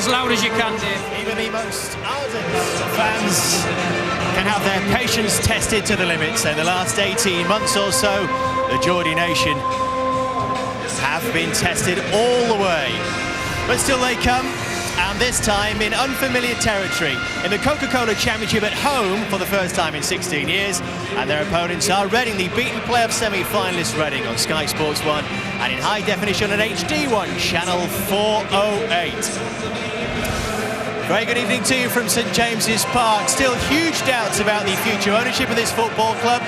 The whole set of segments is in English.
as loud as you can, Dave. Even the most ardent fans can have their patience tested to the limit. So in the last 18 months or so, the Geordie nation have been tested all the way. But still they come, and this time in unfamiliar territory. In the Coca-Cola Championship at home for the first time in 16 years. And their opponents are Reading, the beaten playoff semi-finalist Reading on Sky Sports 1. And in high definition on HD1, channel 408. Very good evening to you from St James's Park. Still huge doubts about the future ownership of this football club.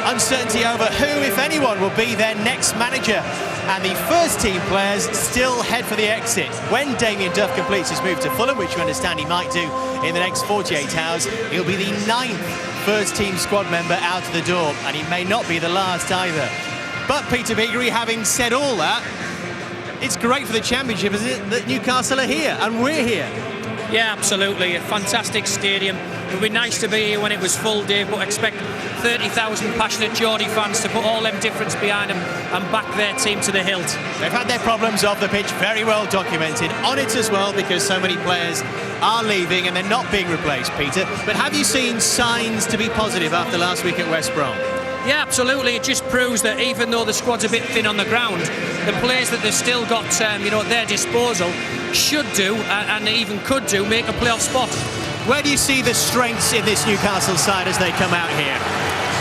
Uncertainty over who, if anyone, will be their next manager. And the first team players still head for the exit. When Damien Duff completes his move to Fulham, which you understand he might do in the next 48 hours, he'll be the 9th first team squad member out of the door. And he may not be the last either. But Peter Biggery, having said all that, it's great for the Championship, isn't it, that Newcastle are here and we're here? Yeah, absolutely. A fantastic stadium. It would be nice to be here when it was full, Dave, but expect 30,000 passionate Geordie fans to put all them difference behind them and back their team to the hilt. They've had their problems off the pitch very well documented, on it as well, because so many players are leaving and they're not being replaced, Peter. But have you seen signs to be positive after last week at West Brom? Yeah, absolutely. It just proves that even though the squad's a bit thin on the ground, the players that they've still got at their disposal should do, and even could do, make a playoff spot. Where do you see the strengths in this Newcastle side as they come out here?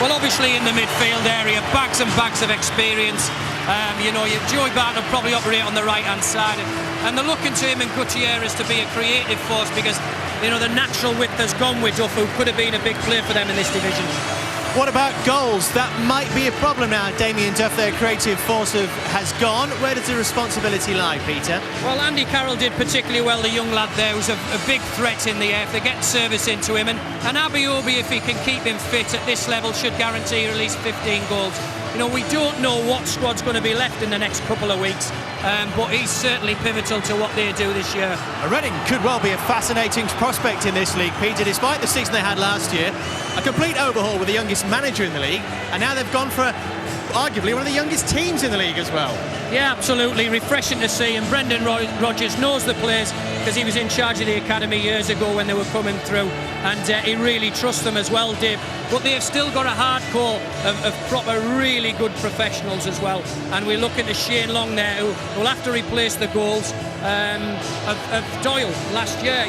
Well, obviously in the midfield area, bags and bags of experience. Joey Barton will probably operate on the right-hand side, and they're looking to him and Gutierrez to be a creative force because, the natural width has gone with Duff, who could have been a big player for them in this division. What about goals? That might be a problem now. Damien Duff, their creative force, has gone. Where does the responsibility lie, Peter? Well, Andy Carroll did particularly well, the young lad there, who's a big threat in the air. If they get service into him, and Ameobi, if he can keep him fit at this level, should guarantee at least 15 goals. We don't know what squad's going to be left in the next couple of weeks, but he's certainly pivotal to what they do this year. Reading could well be a fascinating prospect in this league, Peter, despite the season they had last year. A complete overhaul with the youngest manager in the league, and now they've gone for arguably one of the youngest teams in the league as well. Yeah, absolutely. Refreshing to see, and Brendan Rodgers knows the players because he was in charge of the academy years ago when they were coming through, and he really trusts them as well, Dave. But they've still got a hard core of proper, really good professionals as well. And we're looking to Shane Long there, who will have to replace the goals of Doyle last year.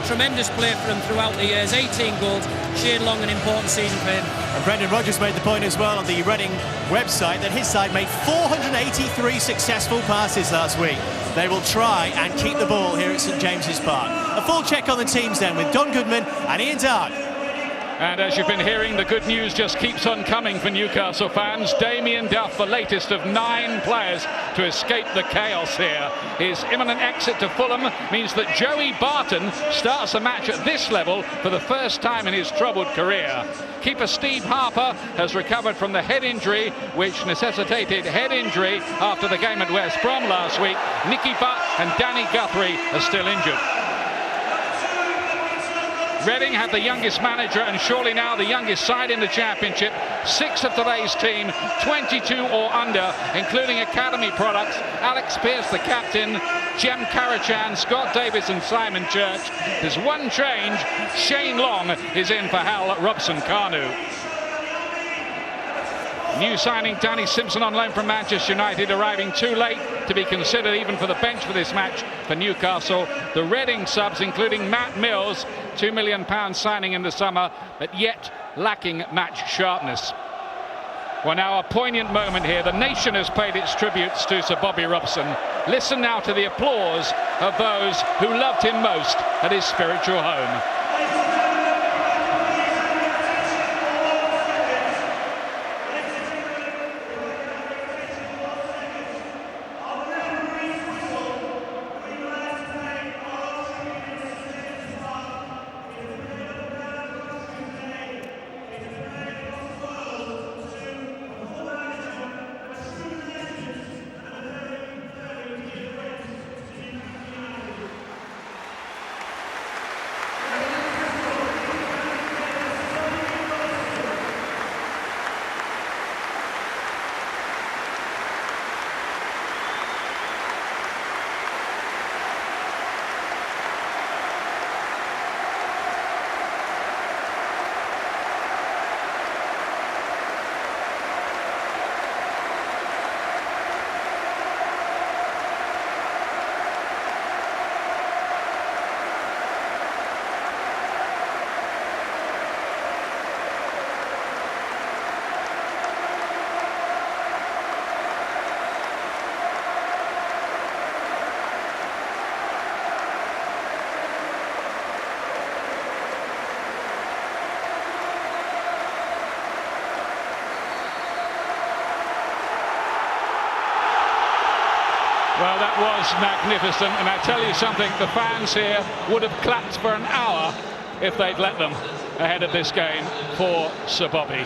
Tremendous player for him throughout the years, 18 goals. Shane Long, an important season for him. And Brendan Rodgers made the point as well on the Reading website that his side made 483 successful passes last week. They will try and keep the ball here at St James's Park. A full check on the teams then with Don Goodman and Ian Dark. And as you've been hearing, the good news just keeps on coming for Newcastle fans. Damien Duff, the latest of 9 players to escape the chaos here. His imminent exit to Fulham means that Joey Barton starts a match at this level for the first time in his troubled career. Keeper Steve Harper has recovered from the head injury, which necessitated head injury after the game at West Brom last week. Nicky Butt and Danny Guthrie are still injured. Reading had the youngest manager and surely now the youngest side in the Championship. 6 of today's team, 22 or under, including academy products. Alex Pearce, the captain, Jem Karachan, Scott Davis and Simon Church. There's one change. Shane Long is in for Hal Robson-Kanu. New signing Danny Simpson on loan from Manchester United, arriving too late to be considered even for the bench for this match for Newcastle. The Reading subs, including Matt Mills, £2 million signing in the summer, but yet lacking match sharpness. Well, now a poignant moment here. The nation has paid its tributes to Sir Bobby Robson. Listen now to the applause of those who loved him most at his spiritual home. Well, that was magnificent, and I tell you something, the fans here would have clapped for an hour if they'd let them ahead of this game for Sir Bobby.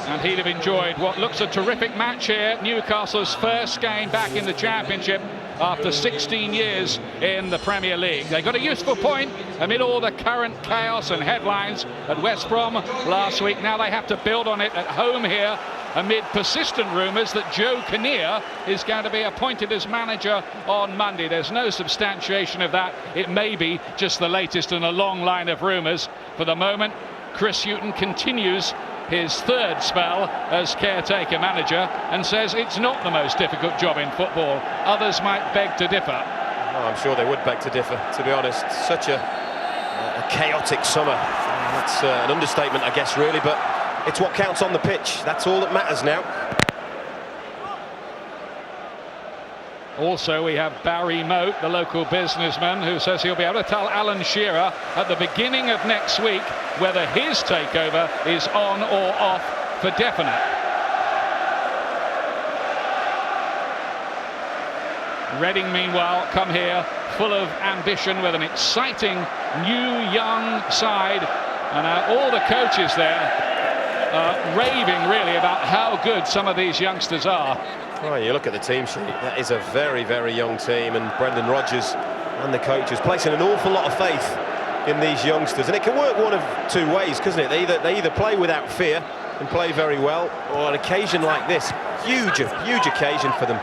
And he'd have enjoyed what looks a terrific match here. Newcastle's first game back in the Championship after 16 years in the Premier League. They got a useful point amid all the current chaos and headlines at West Brom last week. Now they have to build on it at home here amid persistent rumours that Joe Kinnear is going to be appointed as manager on Monday. There's no substantiation of that. It may be just the latest in a long line of rumours. For the moment, Chris Hughton continues his third spell as caretaker manager and says it's not the most difficult job in football. Others might beg to differ. Oh, I'm sure they would beg to differ, to be honest. Such a chaotic summer. That's an understatement, I guess, really, but it's what counts on the pitch. That's all that matters now. Also, we have Barry Moat, the local businessman, who says he'll be able to tell Alan Shearer at the beginning of next week whether his takeover is on or off for definite. Reading, meanwhile, come here full of ambition with an exciting new young side, and all the coaches there raving really about how good some of these youngsters are. Right, you look at the team sheet, that is a very, very young team, and Brendan Rodgers and the coaches placing an awful lot of faith in these youngsters, and it can work one of two ways, couldn't it? They either play without fear and play very well, or an occasion like this, huge occasion for them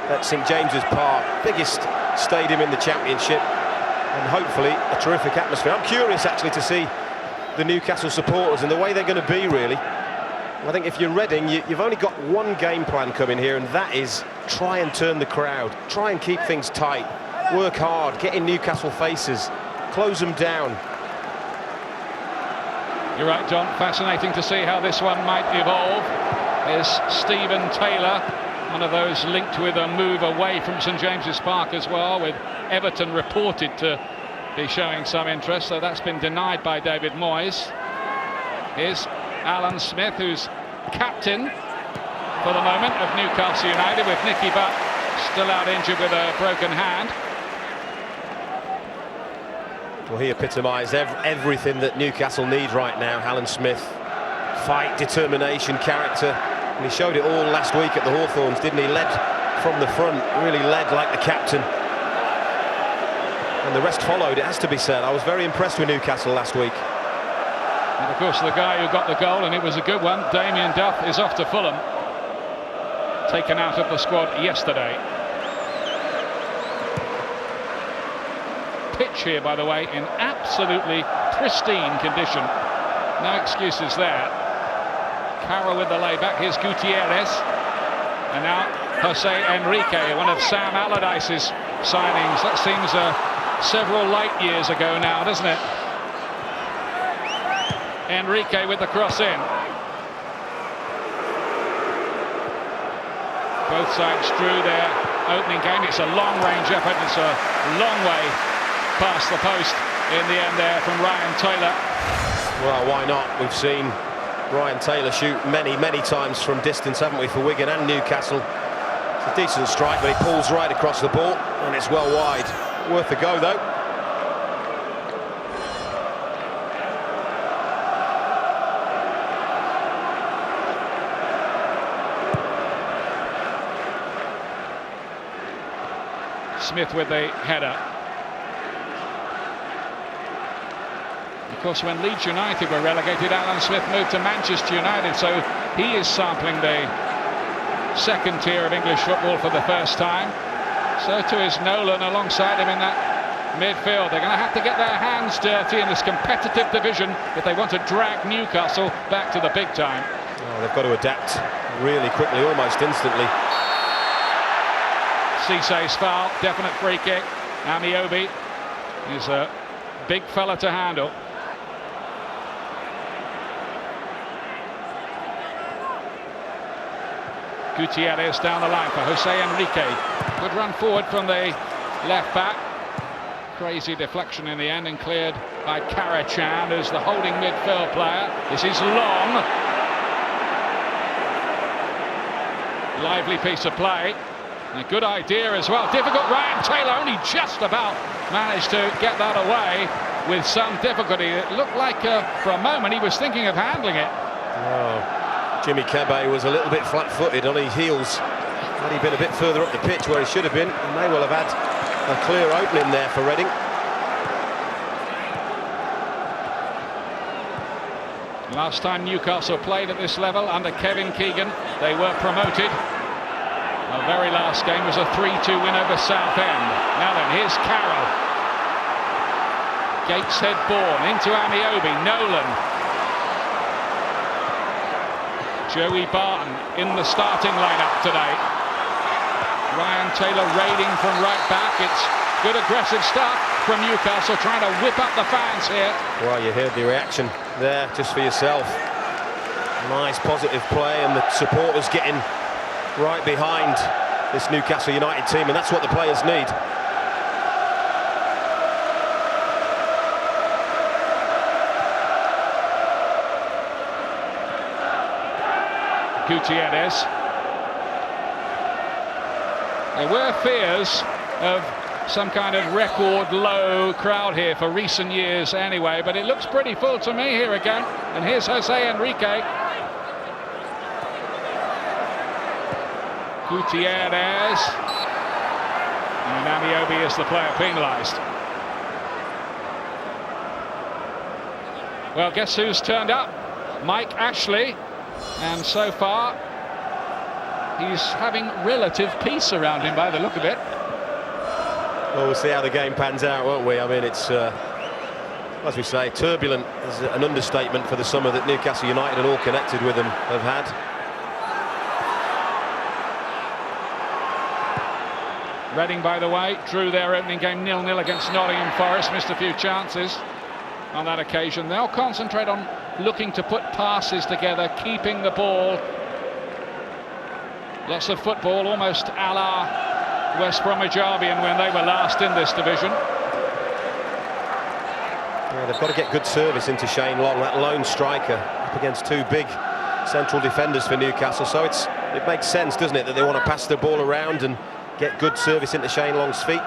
at St James's Park, biggest stadium in the Championship, and hopefully a terrific atmosphere. I'm curious actually to see the Newcastle supporters and the way they're going to be, really. I think if you're Reading, you've only got one game plan coming here, and that is try and turn the crowd, try and keep things tight, work hard, get in Newcastle faces, close them down. You're right, John. Fascinating to see how this one might evolve. There's Stephen Taylor, one of those linked with a move away from St James's Park as well, with Everton reported to be showing some interest, so that's been denied by David Moyes. Here's Alan Smith, who's captain for the moment of Newcastle United, with Nicky Butt still out injured with a broken hand. Well, he epitomised everything that Newcastle need right now, Alan Smith. Fight, determination, character, and he showed it all last week at the Hawthorns, didn't he? Led from the front, really led like the captain. And the rest followed, it has to be said. I was very impressed with Newcastle last week. And of course, the guy who got the goal, and it was a good one, Damien Duff, is off to Fulham. Taken out of the squad yesterday. Pitch here, by the way, in absolutely pristine condition. No excuses there. Carroll with the layback. Here's Gutierrez. And now Jose Enrique, one of Sam Allardyce's signings. That seems several light years ago now, doesn't it? Enrique with the cross in. Both sides drew their opening game. It's a long-range effort. It's a long way past the post in the end there from Ryan Taylor. Well, why not? We've seen Ryan Taylor shoot many times from distance, haven't we, for Wigan and Newcastle. It's a decent strike, but he pulls right across the ball, and it's well wide. Worth a go, though. Smith with the header. Of course, when Leeds United were relegated, Alan Smith moved to Manchester United, so he is sampling the second tier of English football for the first time. So too is Nolan alongside him in that midfield. They're going to have to get their hands dirty in this competitive division if they want to drag Newcastle back to the big time. Oh, they've got to adapt really quickly, almost instantly. Cisse's foul, definite free kick. Ameobi is a big fella to handle. Gutierrez down the line for Jose Enrique. Good run forward from the left back. Crazy deflection in the end and cleared by Karachan, who's the holding midfield player. This is long. lively piece of play. A good idea as well. Difficult. Ryan Taylor only just about managed to get that away with some difficulty. It looked like for a moment he was thinking of handling it. Oh, Jimmy Kebe was a little bit flat-footed on his heels. Had he been a bit further up the pitch where he should have been, he may well have had a clear opening there for Reading. Last time Newcastle played at this level under Kevin Keegan, they were promoted. The very last game was a 3-2 win over Southend. Now then, here's Carroll. Gateshead ball into Ameobi. Nolan. Joey Barton in the starting lineup today. Ryan Taylor raiding from right back. It's good aggressive stuff from Newcastle, trying to whip up the fans here. Well, you heard the reaction there just for yourself. Nice positive play, and the supporters getting right behind this Newcastle United team, and that's what the players need. Gutierrez. There were fears of some kind of record low crowd here for recent years anyway, but it looks pretty full to me here again. And here's Jose Enrique. Gutierrez. And Ameobi is the player penalised. Well, guess who's turned up? Mike Ashley. And so far, he's having relative peace around him by the look of it. Well, we'll see how the game pans out, won't we? I mean, it's, as we say, turbulent is an understatement for the summer that Newcastle United and all connected with them have had. Reading, by the way, drew their opening game 0-0 against Nottingham Forest, missed a few chances on that occasion. They'll concentrate on looking to put passes together, keeping the ball. Lots of football, almost a la West Bromwich Albion when they were last in this division. Yeah, they've got to get good service into Shane Long, that lone striker, up against two big central defenders for Newcastle. So it makes sense, doesn't it, that they want to pass the ball around and get good service into Shane Long's feet.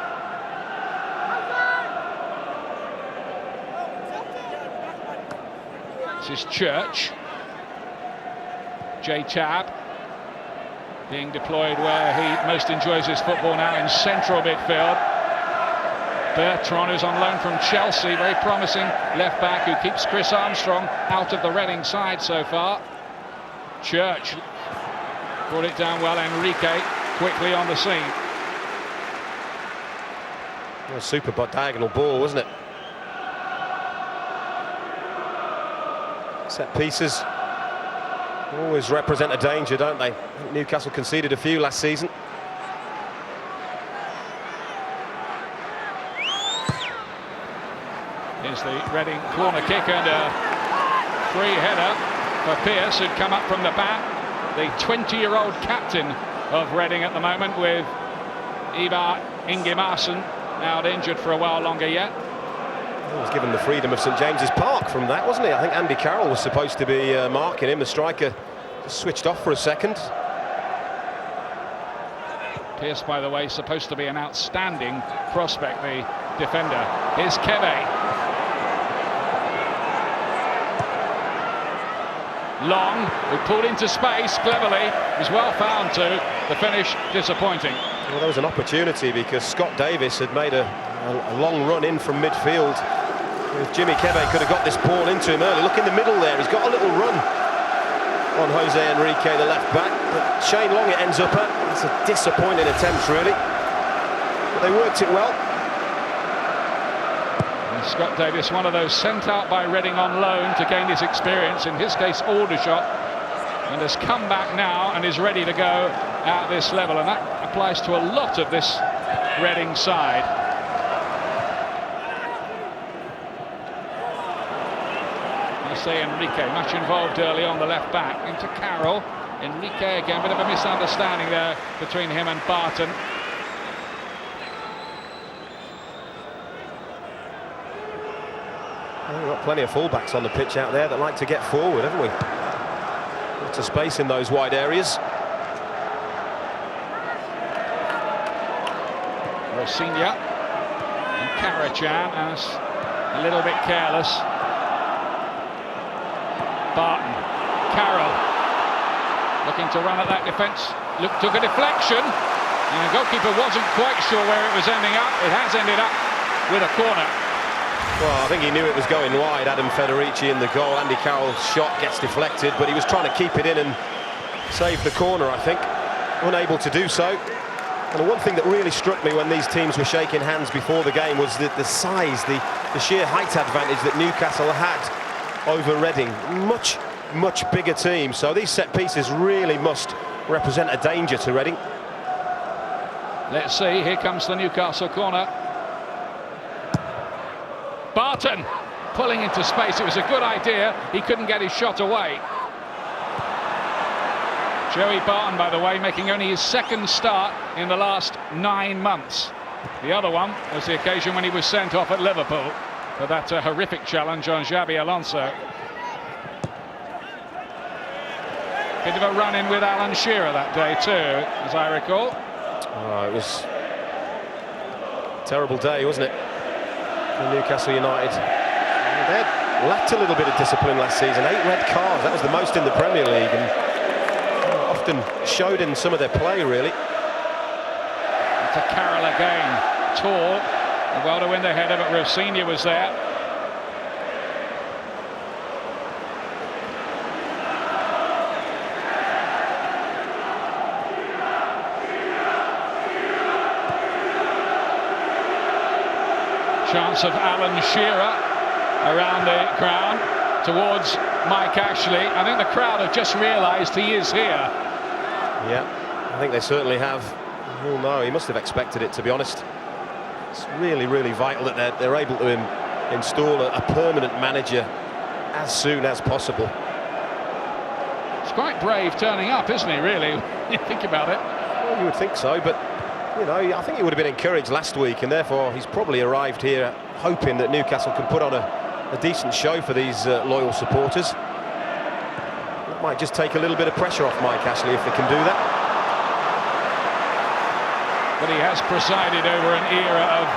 This is Church. J-Tab being deployed where he most enjoys his football now, in central midfield. Bertrand, who's on loan from Chelsea, very promising left back, who keeps Chris Armstrong out of the Reading side so far. Church brought it down well. Enrique quickly on the scene. A super diagonal ball, wasn't it? Set pieces always represent a danger, don't they? Newcastle conceded a few last season. Here's the Reading corner kick and a free header for Pearce, who'd come up from the back. The 20-year-old captain of Reading at the moment, with Ivar Ingimarsson out injured for a while longer yet. He was given the freedom of St James's Park from that, wasn't he? I think Andy Carroll was supposed to be marking him. The striker just switched off for a second. Pearce, by the way, supposed to be an outstanding prospect, the defender. Here's Kebe. Long, who pulled into space cleverly, was well found to. The finish disappointing. Well, there was an opportunity because Scott Davis had made a long run in from midfield. If Jimmy Kebe could have got this ball into him early. Look in the middle there, he's got a little run on Jose Enrique, the left back, but Shane Long it ends up at. It's a disappointing attempt, really, but they worked it well. And Scott Davis, one of those sent out by Reading on loan to gain his experience, in his case Aldershot, and has come back now and is ready to go at this level, and that applies to a lot of this Reading side. Say Enrique, much involved early on the left back, into Carroll. Enrique again, bit of a misunderstanding there between him and Barton. We've got plenty of fullbacks on the pitch out there that like to get forward, haven't we? Lots of space in those wide areas. Rosinia and Karachan as a little bit careless. Barton, Carroll looking to run at that defence. Took a deflection, and the goalkeeper wasn't quite sure where it was ending up. It has ended up with a corner. Well, I think he knew it was going wide. Adam Federici in the goal. Andy Carroll's shot gets deflected, but he was trying to keep it in and save the corner, I think. Unable to do so. And the one thing that really struck me when these teams were shaking hands before the game was the size, the sheer height advantage that Newcastle had over Reading. Much bigger team. So these set pieces really must represent a danger to Reading. Let's see, here comes the Newcastle corner. Barton pulling into space. It was a good idea. He couldn't get his shot away. Joey Barton, by the way, making only his second start in the last 9 months. The other one was the occasion when he was sent off at Liverpool for that horrific challenge on Xabi Alonso. Bit of a run-in with Alan Shearer that day too, as I recall. Oh, it was a terrible day, wasn't it, for Newcastle United? They had lacked a little bit of discipline last season. 8 red cards, that was the most in the Premier League, and often showed in some of their play, really. To Carroll again, tall, well to win the header, but Rosinia was there. Chance of Alan Shearer around the ground towards Mike Ashley. I think the crowd have just realised he is here. Yeah, I think they certainly have. Oh no, he must have expected it, to be honest. It's really vital that they're able to install a permanent manager as soon as possible. It's quite brave turning up, isn't he, really, when you think about it? Well, you would think so, but you know, I think he would have been encouraged last week, and therefore he's probably arrived here hoping that Newcastle can put on a decent show for these loyal supporters. That might just take a little bit of pressure off Mike Ashley if they can do that. But he has presided over an era of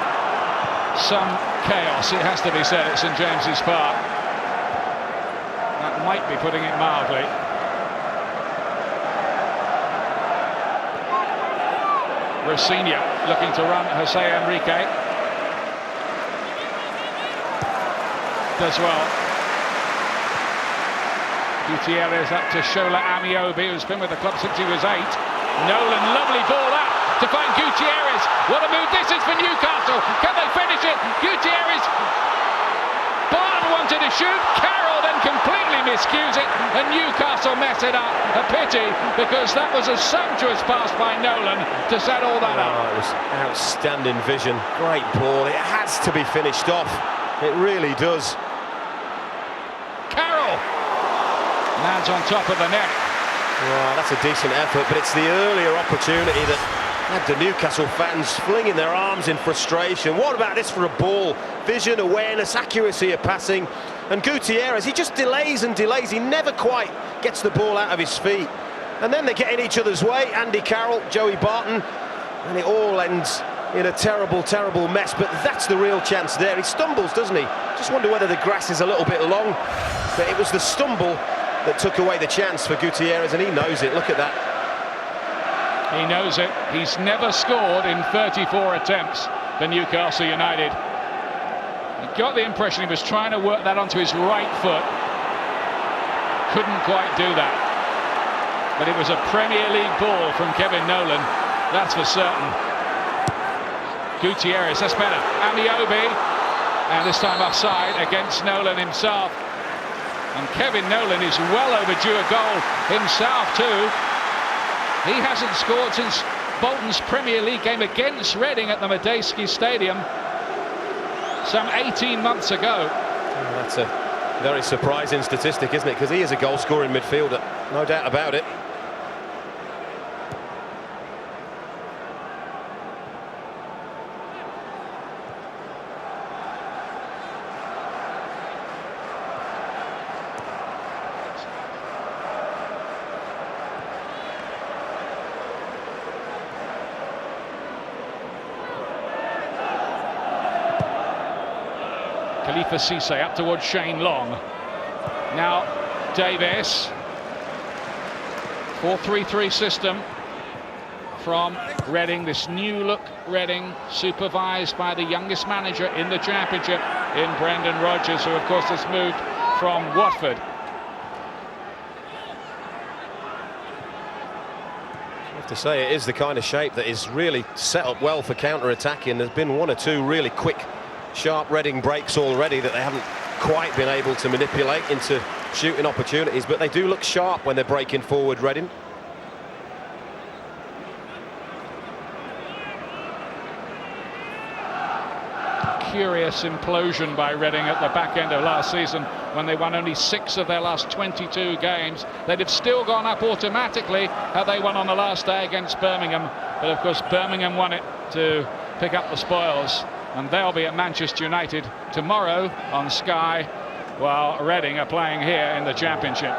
some chaos, it has to be said, at St James's Park. That might be putting it mildly. Rosinia looking to run Jose Enrique. Does well. Gutierrez up to Shola Ameobi, who's been with the club since he was 8. Nolan, lovely ball out to find Gutierrez. What a move this is for Newcastle. Can they finish it? Gutierrez. Barton wanted to shoot. Carroll then completely miscues it, and Newcastle mess it up. A pity, because that was a sumptuous pass by Nolan to set all that up. It was outstanding vision. Great ball. It has to be finished off. It really does. Carroll lands on top of the net. Well, that's a decent effort, but it's the earlier opportunity that had the Newcastle fans flinging their arms in frustration. What about this for a ball? Vision, awareness, accuracy of passing. And Gutierrez, he just delays and delays. He never quite gets the ball out of his feet. And then they get in each other's way. Andy Carroll, Joey Barton, and it all ends in a terrible mess. But that's the real chance there. He stumbles, doesn't he? Just wonder whether the grass is a little bit long. But it was the stumble that took away the chance for Gutierrez, and he knows it. Look at that. He knows it. He's never scored in 34 attempts for Newcastle United. You got the impression he was trying to work that onto his right foot. Couldn't quite do that. But it was a Premier League ball from Kevin Nolan, that's for certain. Gutierrez, that's better. Ameobi, and this time offside against Nolan himself. And Kevin Nolan is well overdue a goal himself too. He hasn't scored since Bolton's Premier League game against Reading at the Madejski Stadium some 18 months ago. That's a very surprising statistic, isn't it? Because he is a goal-scoring midfielder, no doubt about it. Khalifa Cisse up towards Shane Long. Now Davis. 4-3-3 system from Reading, this new look Reading, supervised by the youngest manager in the Championship in Brendan Rodgers, who of course has moved from Watford. I have to say, it is the kind of shape that is really set up well for counter-attacking. There's been one or two really quick, sharp Reading breaks already that they haven't quite been able to manipulate into shooting opportunities, but they do look sharp when they're breaking forward, Reading. Curious implosion by Reading at the back end of last season when they won only 6 of their last 22 games. They'd have still gone up automatically had they won on the last day against Birmingham, but of course Birmingham won it to pick up the spoils, and they'll be at Manchester United tomorrow on Sky, while Reading are playing here in the Championship.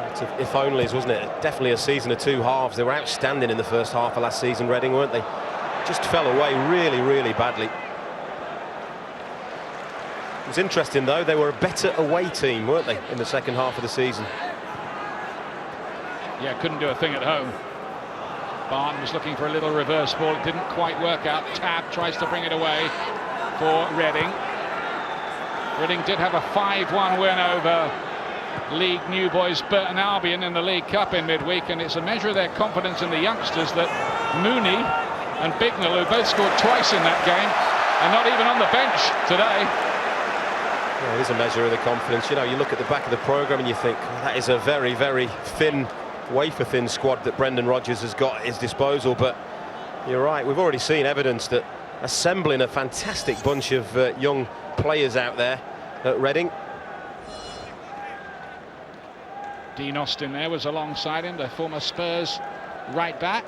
It's if onlys, wasn't it? Definitely a season of 2 halves. They were outstanding in the first half of last season, Reading, weren't they? Just fell away really, really badly. It was interesting though, they were a better away team, weren't they, in the second half of the season? Yeah, couldn't do a thing at home. Barton was looking for a little reverse ball, it didn't quite work out. Tab tries to bring it away for Reading. Reading did have a 5-1 win over League new boys Burton Albion in the League Cup in midweek, and it's a measure of their confidence in the youngsters that Mooney and Bignell, who both scored twice in that game, are not even on the bench today. Yeah, it is a measure of the confidence. You know, you look at the back of the programme and you think, well, that is a very, very thin, wafer-thin squad that Brendan Rodgers has got at his disposal. But you're right, we've already seen evidence that assembling a fantastic bunch of young players out there at Reading. Dean Austin there was alongside him, the former Spurs right back.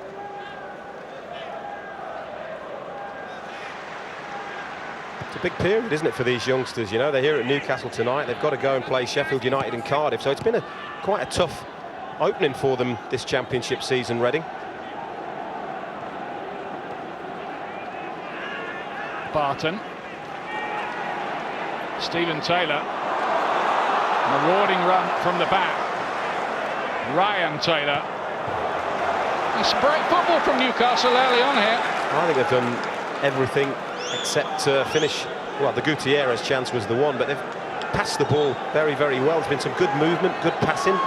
It's a big period, isn't it, for these youngsters? You know, they're here at Newcastle tonight. They've got to go and play Sheffield United and Cardiff. So it's been quite a tough opening for them this Championship season, Reading. Barton. Stephen Taylor. Marauding run from the back. Ryan Taylor. It's great football from Newcastle early on here. I think they've done everything except finish. Well, the Gutierrez chance was the one, but they've passed the ball very, very well. There's been some good movement, good passing,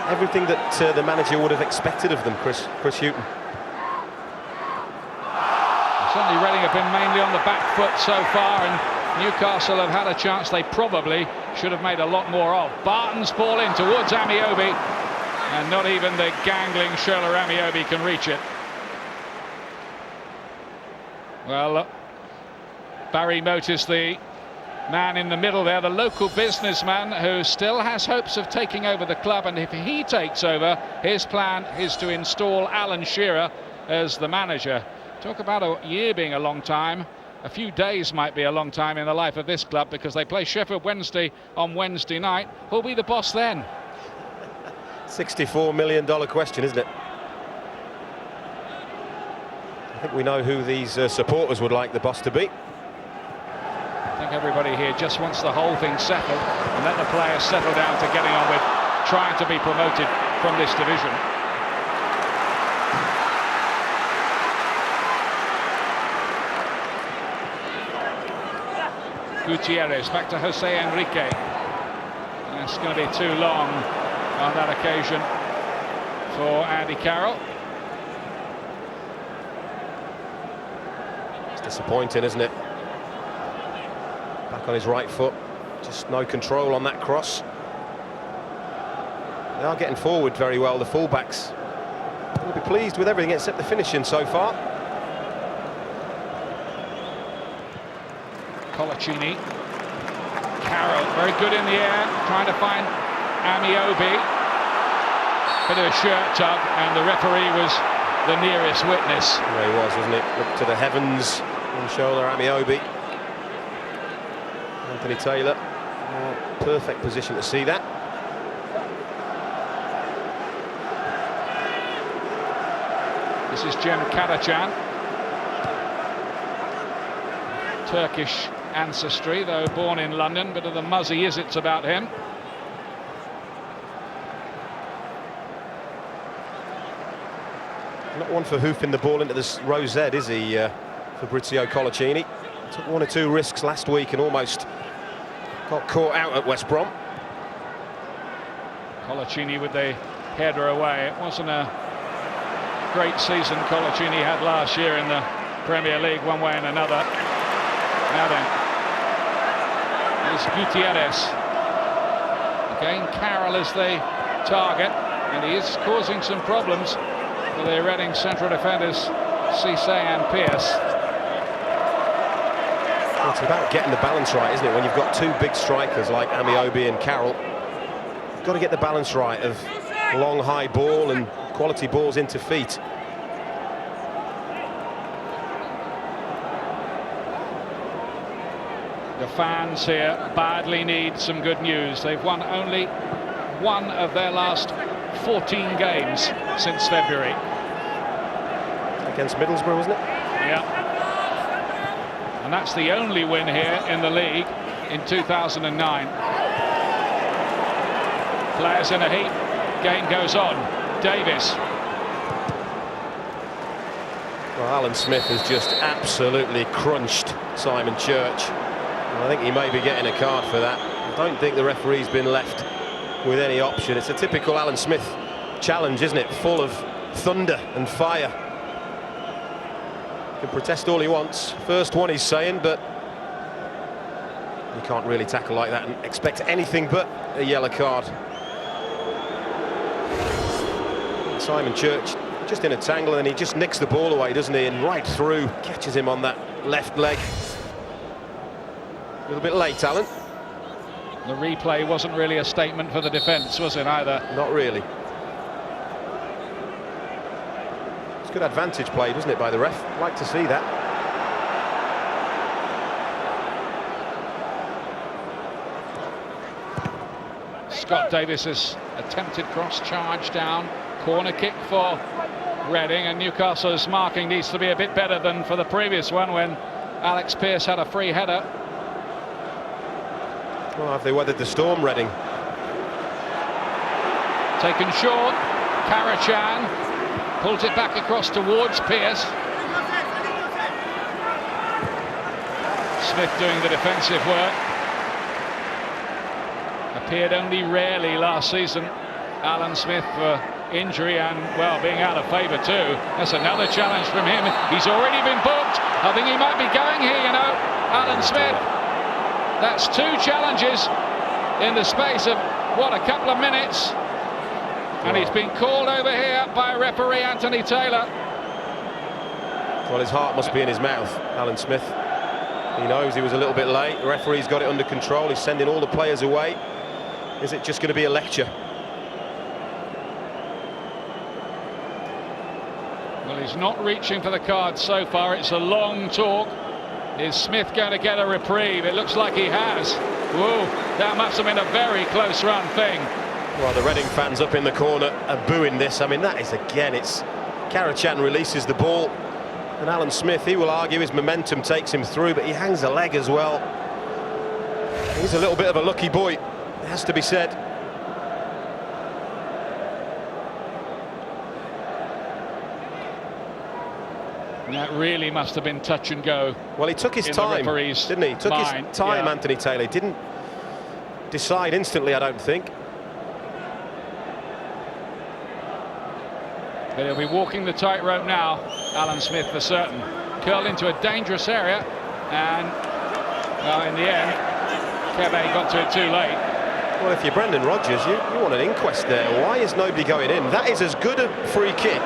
everything that the manager would have expected of them, Chris Hughton. Certainly Reading have been mainly on the back foot so far, and Newcastle have had a chance they probably should have made a lot more of. Barton's ball in towards Ameobi, and not even the gangling Shola Ameobi can reach it. Well, Barry Motis, the man in the middle there, the local businessman who still has hopes of taking over the club, and if he takes over, his plan is to install Alan Shearer as the manager. Talk about a year being a long time. A few days might be a long time in the life of this club, because they play Sheffield Wednesday on Wednesday night. Who'll be the boss then? $64 million question, isn't it? I think we know who these supporters would like the boss to be. I think everybody here just wants the whole thing settled and let the players settle down to getting on with trying to be promoted from this division. Gutierrez back to Jose Enrique. That's going to be too long on that occasion for Andy Carroll. It's disappointing, isn't it? Back on his right foot, just no control on that cross. They are getting forward very well, the fullbacks. We'll be pleased with everything except the finishing so far. Colaccini. Carroll, very good in the air, trying to find Ameobi. Bit of a shirt tug, and the referee was the nearest witness. There he was, wasn't it? Looked to the heavens on Shola Ameobi. Anthony Taylor, perfect position to see that. This is Cem Karacan, Turkish ancestry, though born in London. Bit of the Muzzy Isits about him. Not one for hoofing the ball into this rosette, is he, Fabrizio Colaccini? Took 1 or 2 risks last week and almost got caught out at West Brom. Colaccini with the header away. It wasn't a great season Colaccini had last year in the Premier League, one way and another. Now then, here's Gutierrez. Again, Carroll is the target, and he is causing some problems for the Reading central defenders, Cisse and Pearce. It's about getting the balance right, isn't it? When you've got 2 big strikers like Ameobi and Carroll, you've got to get the balance right of long, high ball and quality balls into feet. The fans here badly need some good news. They've won only 1 of their last 14 games since February. Against Middlesbrough, wasn't it? Yeah. And that's the only win here in the league in 2009. Players in a heap. Game goes on. Davis. Well, Alan Smith has just absolutely crunched Simon Church. I think he may be getting a card for that. I don't think the referee's been left with any option. It's a typical Alan Smith challenge, isn't it? Full of thunder and fire. He can protest all he wants. First one he's saying, but you can't really tackle like that and expect anything but a yellow card. Simon Church just in a tangle, and he just nicks the ball away, doesn't he? And right through, catches him on that left leg. A little bit late, Alan. The replay wasn't really a statement for the defence, was it, either? Not really. It's good advantage played, isn't it, by the ref? I'd like to see that. Scott Davis's attempted cross charge down. Corner kick for Reading, and Newcastle's marking needs to be a bit better than for the previous one when Alex Pearce had a free header. Well, have they weathered the storm, Reading? Taken short. Karachan pulls it back across towards Pearce. Smith doing the defensive work. Appeared only rarely last season, Alan Smith, for injury and, well, being out of favour too. That's another challenge from him. He's already been booked. I think he might be going here, you know, Alan Smith. That's 2 challenges in the space of, what, a couple of minutes. And he's been called over here by referee Anthony Taylor. Well, his heart must be in his mouth, Alan Smith. He knows he was a little bit late. The referee's got it under control. He's sending all the players away. Is it just going to be a lecture? Well, he's not reaching for the card so far. It's a long talk. Is Smith going to get a reprieve? It looks like he has. Whoa, that must have been a very close run thing. Well, the Reading fans up in the corner are booing this. I mean, that is, again, it's Karachan releases the ball, and Alan Smith, he will argue his momentum takes him through, but he hangs a leg as well. He's a little bit of a lucky boy, it has to be said. That really must have been touch and go. Well, he took his time, didn't he? Took his time, yeah. Anthony Taylor. He didn't decide instantly, I don't think. But he'll be walking the tightrope now, Alan Smith, for certain. Curled into a dangerous area, and, well, in the end, Kebe got to it too late. Well, if you're Brendan Rodgers, you want an inquest there. Why is nobody going in? That is as good a free kick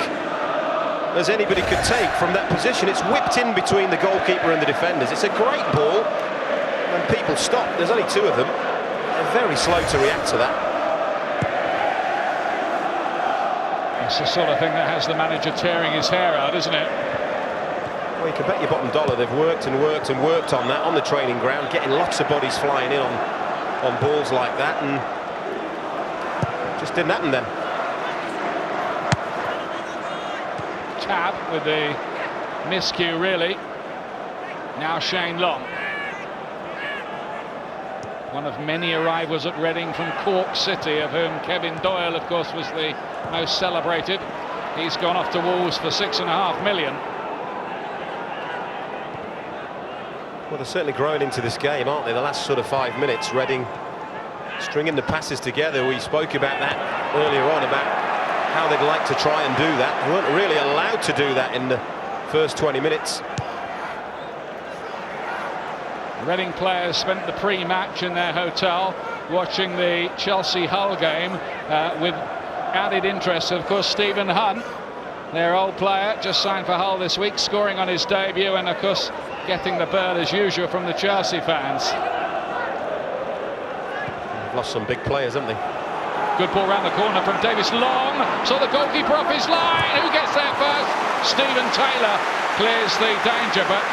as anybody could take from that position. It's whipped in between the goalkeeper and the defenders. It's a great ball, and people stop. There's only 2 of them. They're very slow to react to that. It's the sort of thing that has the manager tearing his hair out, isn't it? Well, you can bet your bottom dollar they've worked and worked and worked on that on the training ground, getting lots of bodies flying in on balls like that, and just didn't happen then. Tab with the miscue, really. Now Shane Long. One of many arrivals at Reading from Cork City, of whom Kevin Doyle, of course, was the most celebrated. He's gone off to Wolves for £6.5 million. Well, they're certainly growing into this game, aren't they? The last sort of 5 minutes, Reading stringing the passes together. We spoke about that earlier on, about how they'd like to try and do that. They weren't really allowed to do that in the first 20 minutes. Reading players spent the pre-match in their hotel watching the Chelsea-Hull game with added interest. Of course, Stephen Hunt, their old player, just signed for Hull this week, scoring on his debut, and of course getting the bird as usual from the Chelsea fans. They've lost some big players, haven't they? Good ball round the corner from Davis. Long, saw the goalkeeper off his line. Who gets there first? Stephen Taylor clears the danger, but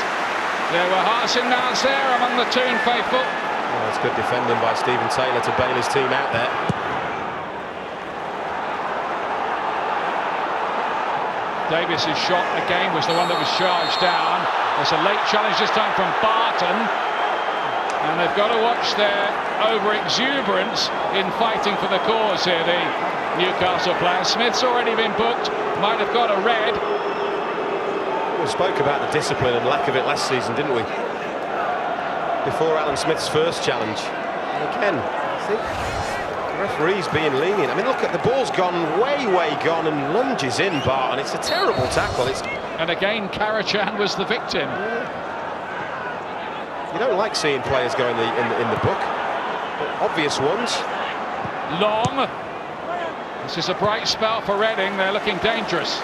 there were hearts and mouths there among the Toon faithful. Oh, it's good defending by Stephen Taylor to bail his team out there. Davis's shot again was the one that was charged down. There's a late challenge this time from Barton, and they've got to watch their over-exuberance in fighting for the cause here, the Newcastle players. Smith's already been booked, might have got a red. We spoke about the discipline and lack of it last season, didn't we? Before Alan Smith's first challenge. And again, I think the referee's being lenient. I mean, look, at the ball's gone way gone, and lunges in Barton. It's a terrible tackle. And again, Karachan was the victim. You don't like seeing players go in the book, but obvious ones. Long. This is a bright spell for Reading. They're looking dangerous.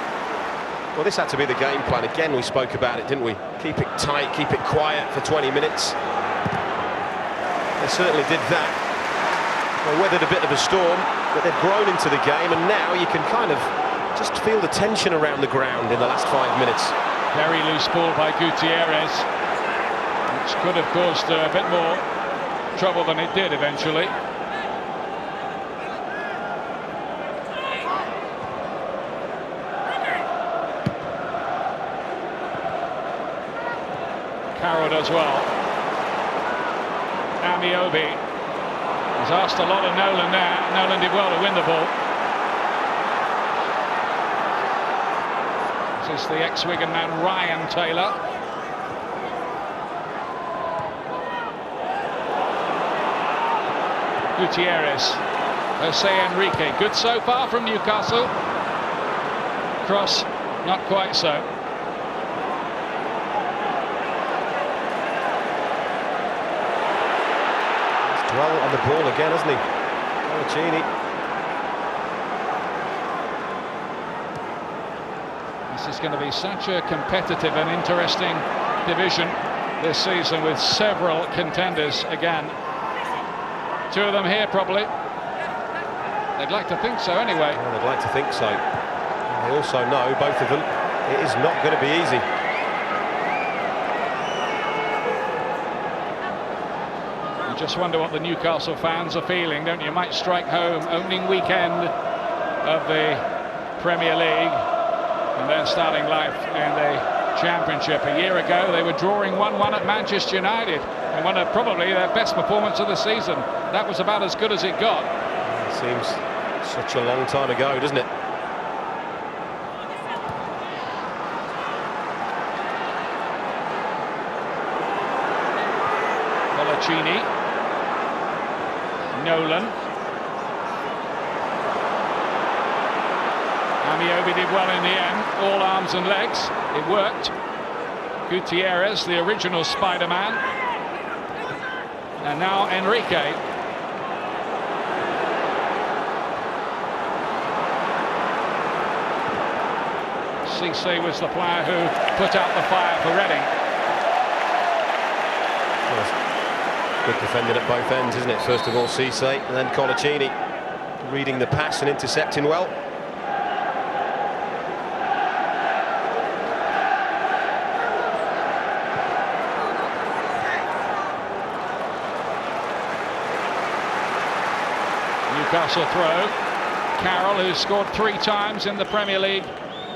Well, this had to be the game plan. Again, we spoke about it, didn't we? Keep it tight, keep it quiet for 20 minutes. They certainly did that. They weathered a bit of a storm, but they've grown into the game, and now you can kind of just feel the tension around the ground in the last 5 minutes. Very loose ball by Gutierrez, which could have caused a bit more trouble than it did eventually. Carroll does well. Ameobi has asked a lot of Nolan there. Nolan did well to win the ball. This is the ex-Wigan man Ryan Taylor. Gutierrez. Jose Enrique. Good so far from Newcastle. Cross, not quite so. Well on the ball again, hasn't he? Colicini. This is going to be such a competitive and interesting division this season, with several contenders again. Two of them here probably. They'd like to think so anyway. Well, they'd like to think so. They also know, both of them, it is not going to be easy. Just wonder what the Newcastle fans are feeling, don't you? Might strike home opening weekend of the Premier League, and then starting life in the Championship. A year ago they were drawing 1-1 at Manchester United, and one of probably their best performance of the season. That was about as good as it got. It seems such a long time ago, doesn't it? Colicini. Nolan. Ameobi did well in the end, all arms and legs, it worked. Gutierrez, the original Spider-Man, and now Enrique. Cisse was the player who put out the fire for Reading. Good defending at both ends, isn't it? First of all Cisse, and then Colicini reading the pass and intercepting well. Newcastle throw. Carroll, who scored 3 times in the Premier League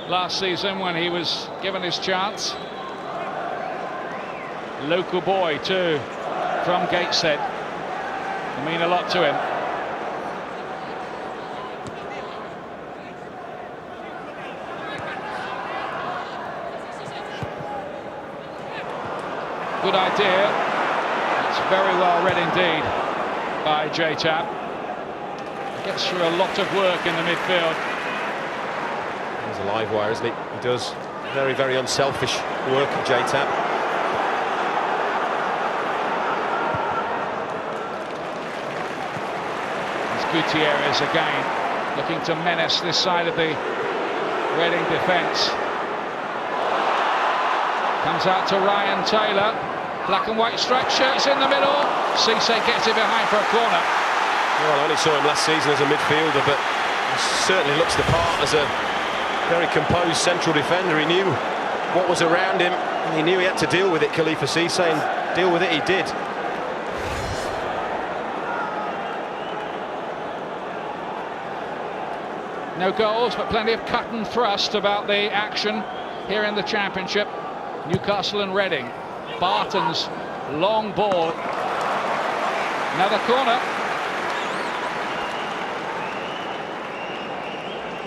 last season when he was given his chance. Local boy too, from Gateshead. mean a lot to him. Good idea. It's very well read indeed by J-Tab. Gets through a lot of work in the midfield. He's a live wire, isn't he? He does very, very unselfish work, J-Tab. It's Gutierrez again, looking to menace this side of the Reading defence. Comes out to Ryan Taylor. Black and white striped shirts in the middle. Cisse gets it behind for a corner. Well, I only saw him last season as a midfielder, but he certainly looks the part as a very composed central defender. He knew what was around him, and he knew he had to deal with it, Khalifa Cisse, and deal with it he did. No goals, but plenty of cut and thrust about the action here in the Championship. Newcastle and Reading. Barton's long ball. Another corner.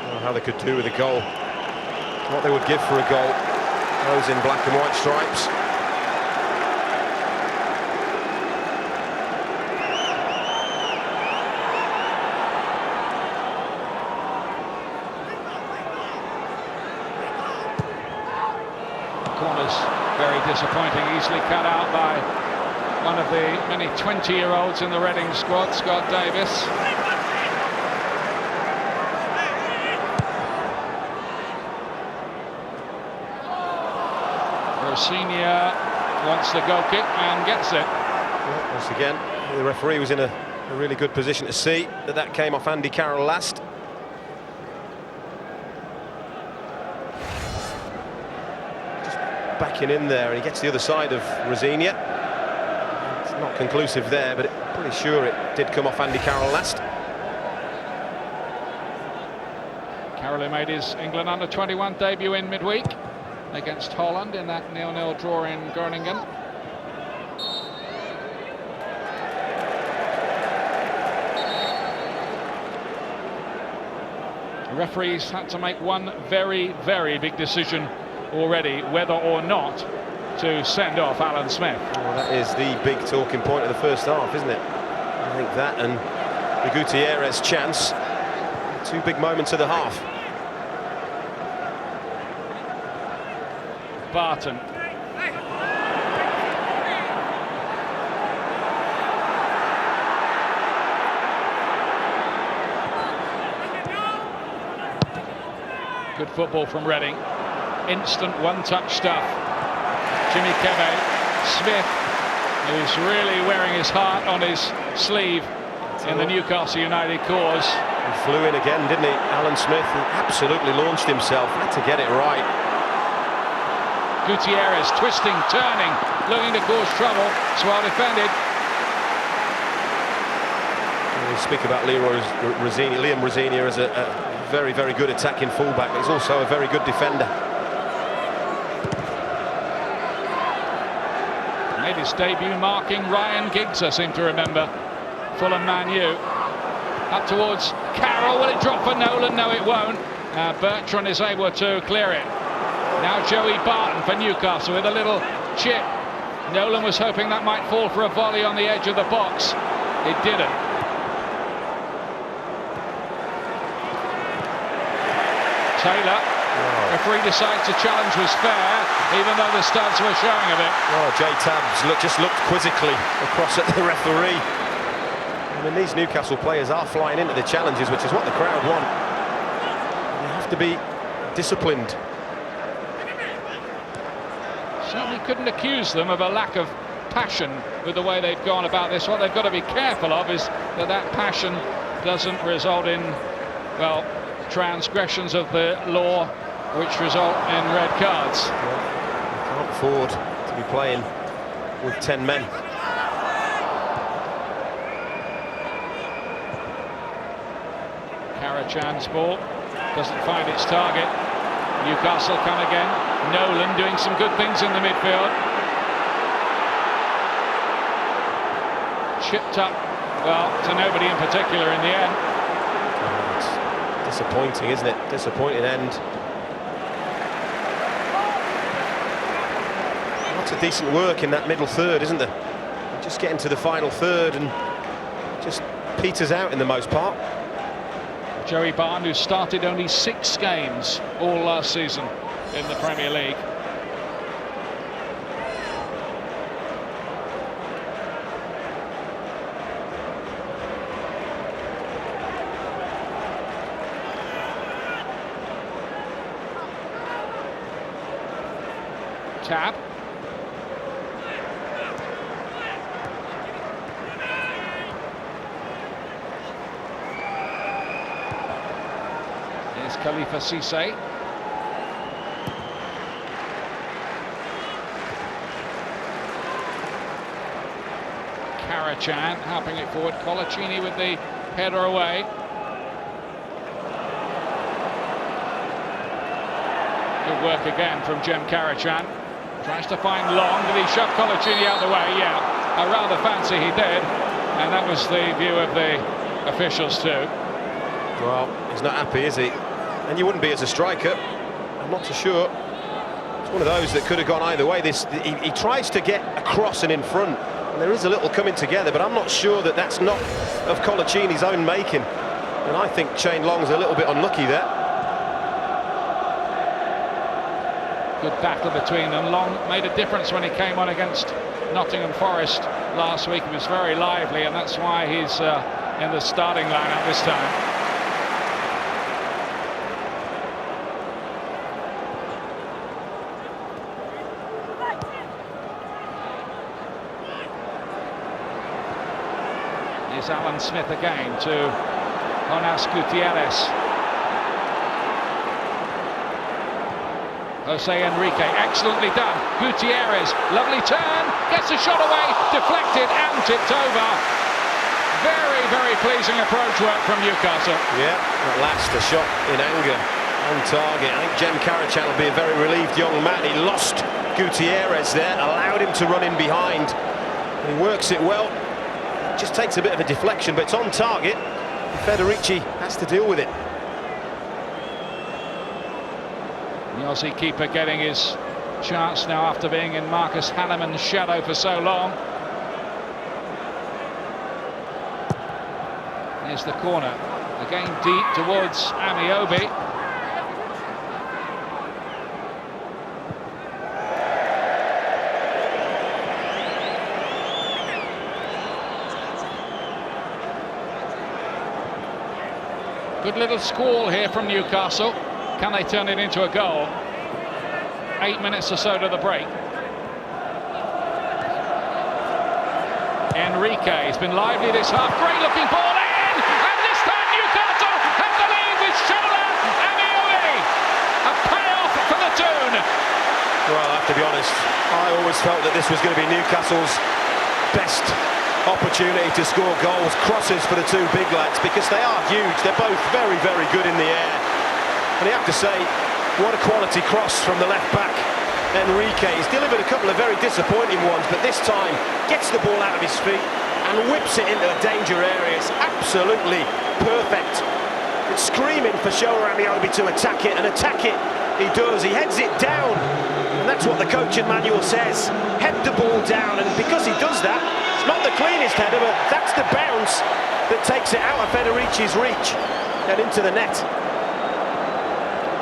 Oh, how they could do with a goal. What they would give for a goal. Those in black and white stripes. Corners very disappointing, easily cut out by one of the many 20-year-olds in the Reading squad, Scott Davis. Rosinia wants the goal kick and gets it. Well, once again, the referee was in a really good position to see that came off Andy Carroll last. Backing in there, and he gets the other side of Rosinia. It's not conclusive there, but I'm pretty sure it did come off Andy Carroll last. Carroll made his England under-21 debut in midweek against Holland in that 0-0 draw in Groningen. The referees had to make one very, very big decision already, whether or not to send off Alan Smith. Well, that is the big talking point of the first half, isn't it? I think that and the Gutierrez chance, two big moments of the half. Barton. Good football from Reading. Instant one-touch stuff. Jimmy Kebe, Smith, who's really wearing his heart on his sleeve in the Newcastle United cause. He flew in again, didn't he? Alan Smith, who absolutely launched himself, had to get it right. Gutierrez twisting, turning, looking to cause trouble. It's well defended. We speak about Liam Rosinia as a very, very good attacking fullback, but he's also a very good defender. Made his debut marking Ryan Giggs, I seem to remember. Fulham Man U. Up towards Carroll. Will it drop for Nolan? No, it won't. Bertrand is able to clear it. Now Joey Barton for Newcastle with a little chip. Nolan was hoping that might fall for a volley on the edge of the box. It didn't. Taylor. Wow. Referee decides the challenge was fair, even though the studs were showing a bit. Oh, J-Tabs just looked quizzically across at the referee. I mean, these Newcastle players are flying into the challenges, which is what the crowd want. You have to be disciplined. Certainly couldn't accuse them of a lack of passion with the way they've gone about this. What they've got to be careful of is that passion doesn't result in, well, transgressions of the law which result in red cards. Well, you can't afford to be playing with 10 men. Karachan's ball doesn't find its target. Newcastle come again. Nolan doing some good things in the midfield. Chipped up Well, to nobody in particular in the end. It's disappointing, isn't it? Disappointing end. Lots of decent work in that middle third, isn't there? Just getting to the final third and just peters out in the most part. Joey Barn, who started only 6 games all last season in the Premier League. Tab. Here's Khalifa Cisse. Karachan helping it forward. Colaccini with the header away. Good work again from Jem Karachan. Tries to find Long. Did he shove Colaccini out of the way? Yeah, I rather fancy he did. And that was the view of the officials too. Well, he's not happy, is he? And you wouldn't be as a striker. I'm not so sure. It's one of those that could have gone either way. He tries to get across and in front. And there is a little coming together, but I'm not sure that that's not of Colaccini's own making. And I think Shane Long's a little bit unlucky there. Good battle between them. Long made a difference when he came on against Nottingham Forest last week. He was very lively, and that's why he's in the starting lineup this time. Here's Alan Smith again to Jonas Gutierrez. Jose Enrique, excellently done. Gutierrez, lovely turn, gets a shot away, deflected and tipped over. Very, very pleasing approach work from Newcastle. Yeah, at last a shot in anger on target. I think Jem Karachan will be a very relieved young man. He lost Gutierrez there, allowed him to run in behind. He works it well. Just takes a bit of a deflection, but it's on target. Federici has to deal with it. The Aussie keeper getting his chance now after being in Marcus Hanneman's shadow for so long. Here's the corner, again deep towards Ameobi. Good little squall here from Newcastle. Can they turn it into a goal? 8 minutes or so to the break. Enrique has been lively this half. Great looking ball in! And this time Newcastle have the lead with Shola Ameobi. A payoff for the Toon. Well, I have to be honest, I always felt that this was going to be Newcastle's best opportunity to score goals. Crosses for the two big lads, because they are huge. They're both very, very good in the air. And you have to say, what a quality cross from the left back, Enrique. He's delivered a couple of very disappointing ones, but this time gets the ball out of his feet and whips it into the danger areas. Absolutely perfect. It's screaming for Shola Ameobi to attack it, and attack it he does. He heads it down, and that's what the coaching manual says. Head the ball down, and because he does that, it's not the cleanest header, but that's the bounce that takes it out of Federici's reach and into the net.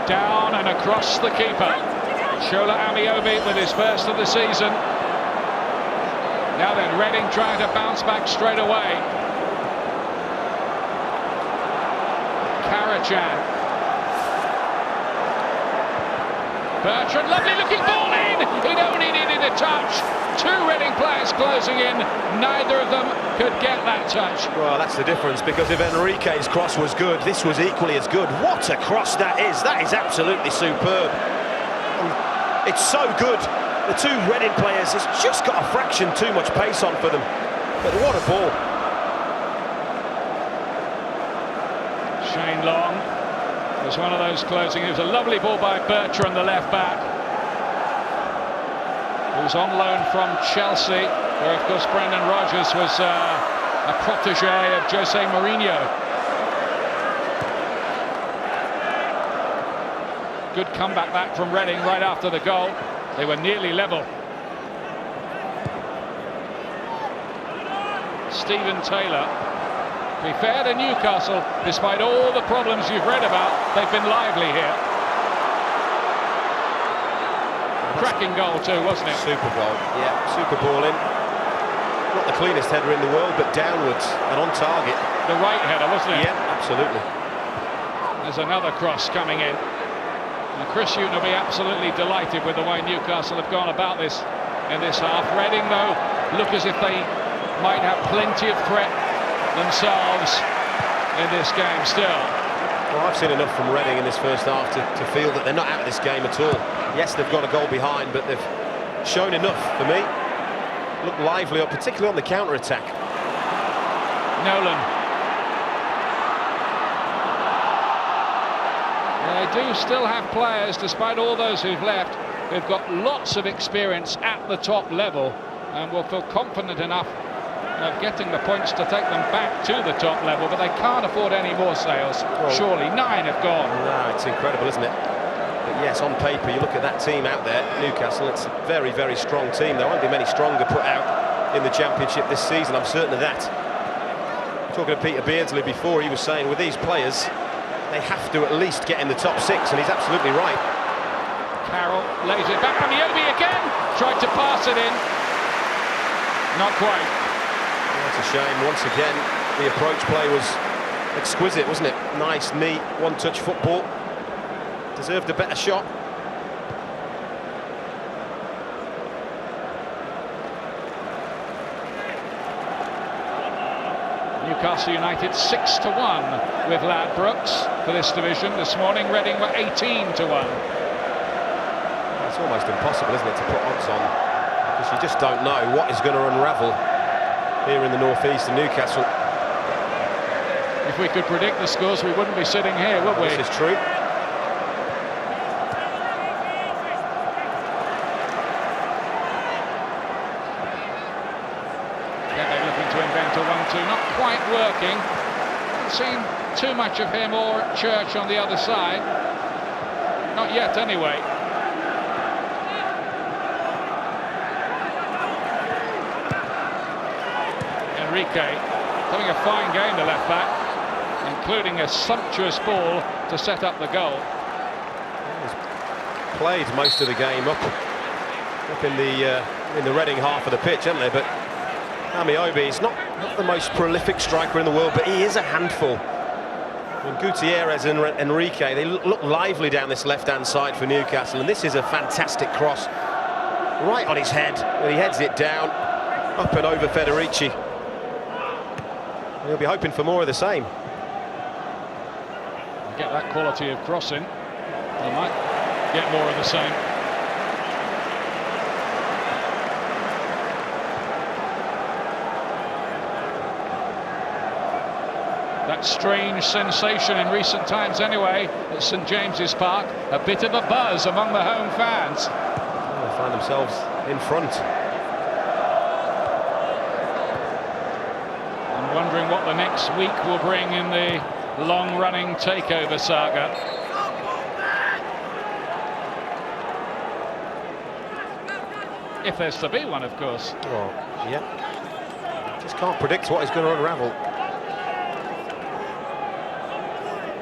Down and across the keeper. Shola Ameobi with his first of the season. Now then, Reading trying to bounce back straight away. Karachan. Bertrand, lovely looking ball in! It only needed a touch. Two Reading players closing in. Neither of them could get that touch. Well, that's the difference, because if Enrique's cross was good, this was equally as good. What a cross that is! That is absolutely superb. And it's so good. The two Reading players has just got a fraction too much pace on for them. But what a ball. Shane Long was one of those closing. It was a lovely ball by Bertrand, the left back, who's on loan from Chelsea, where of course Brendan Rodgers was a protege of Jose Mourinho. Good comeback back from Reading right after the goal. They were nearly level. Stephen Taylor. To be fair to Newcastle, despite all the problems you've read about, they've been lively here. Cracking goal too, wasn't it? Super goal, yeah, super ball in. Not the cleanest header in the world, but downwards and on target. The right header, wasn't it? Yeah, absolutely. There's another cross coming in. And Chris Hughton will be absolutely delighted with the way Newcastle have gone about this in this half. Reading, though, look as if they might have plenty of threat themselves in this game still. Well, I've seen enough from Reading in this first half to feel that they're not out of this game at all. Yes, they've got a goal behind, but they've shown enough for me. Look lively up, particularly on the counter-attack. Nolan. They do still have players, despite all those who've left, who've got lots of experience at the top level and will feel confident enough of getting the points to take them back to the top level, but they can't afford any more sales. Well, surely 9 have gone. No, it's incredible, isn't it? But yes, on paper, you look at that team out there, Newcastle, it's a very, very strong team. There won't be many stronger put out in the Championship this season, I'm certain of that. Talking to Peter Beardsley before, he was saying with these players, they have to at least get in the top 6, and he's absolutely right. Carroll lays it back. Ameobi again, tried to pass it in. Not quite. That's a shame. Once again, the approach play was exquisite, wasn't it? Nice, neat, one-touch football. Deserved a better shot. Newcastle United 6-1 with Ladbrokes for this division. This morning, Reading were 18-1. It's almost impossible, isn't it, to put odds on, because you just don't know what is going to unravel here in the northeast of Newcastle. If we could predict the scores, we wouldn't be sitting here, would we? This is true. They're looking to invent a 1-2, not quite working. Haven't seen too much of him or Church on the other side. Not yet, anyway. Enrique having a fine game, the left back, including a sumptuous ball to set up the goal. He's played most of the game up in the Reading half of the pitch, haven't they? But Ameobi is not the most prolific striker in the world, but he is a handful. And Gutierrez and Enrique, they look lively down this left-hand side for Newcastle, and this is a fantastic cross right on his head, and he heads it down, up and over Federici. He'll be hoping for more of the same. Get that quality of crossing, they might get more of the same. That strange sensation in recent times anyway at St James's Park, a bit of a buzz among the home fans. They find themselves in front. Wondering what the next week will bring in the long-running takeover saga. If there's to be one, of course. Well, yeah. Just can't predict what is going to unravel.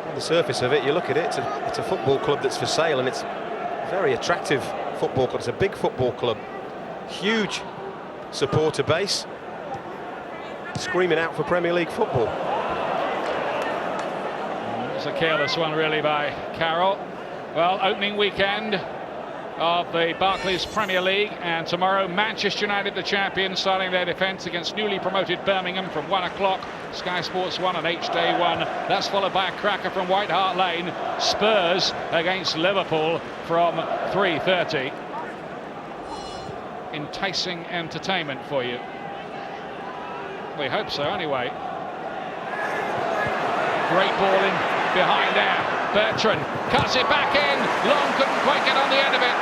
On the surface of it, you look at it, it's a football club that's for sale, and it's a very attractive football club. It's a big football club. Huge supporter base. Screaming out for Premier League football. It's a careless one, really, by Carroll. Well, opening weekend of the Barclays Premier League, and tomorrow Manchester United, the champions, starting their defence against newly promoted Birmingham from 1 o'clock. Sky Sports 1 and H-Day 1. That's followed by a cracker from White Hart Lane. Spurs against Liverpool from 3:30. Enticing entertainment for you. We hope so, anyway. Great ball in behind there. Bertrand cuts it back in. Long couldn't quite get on the end of it.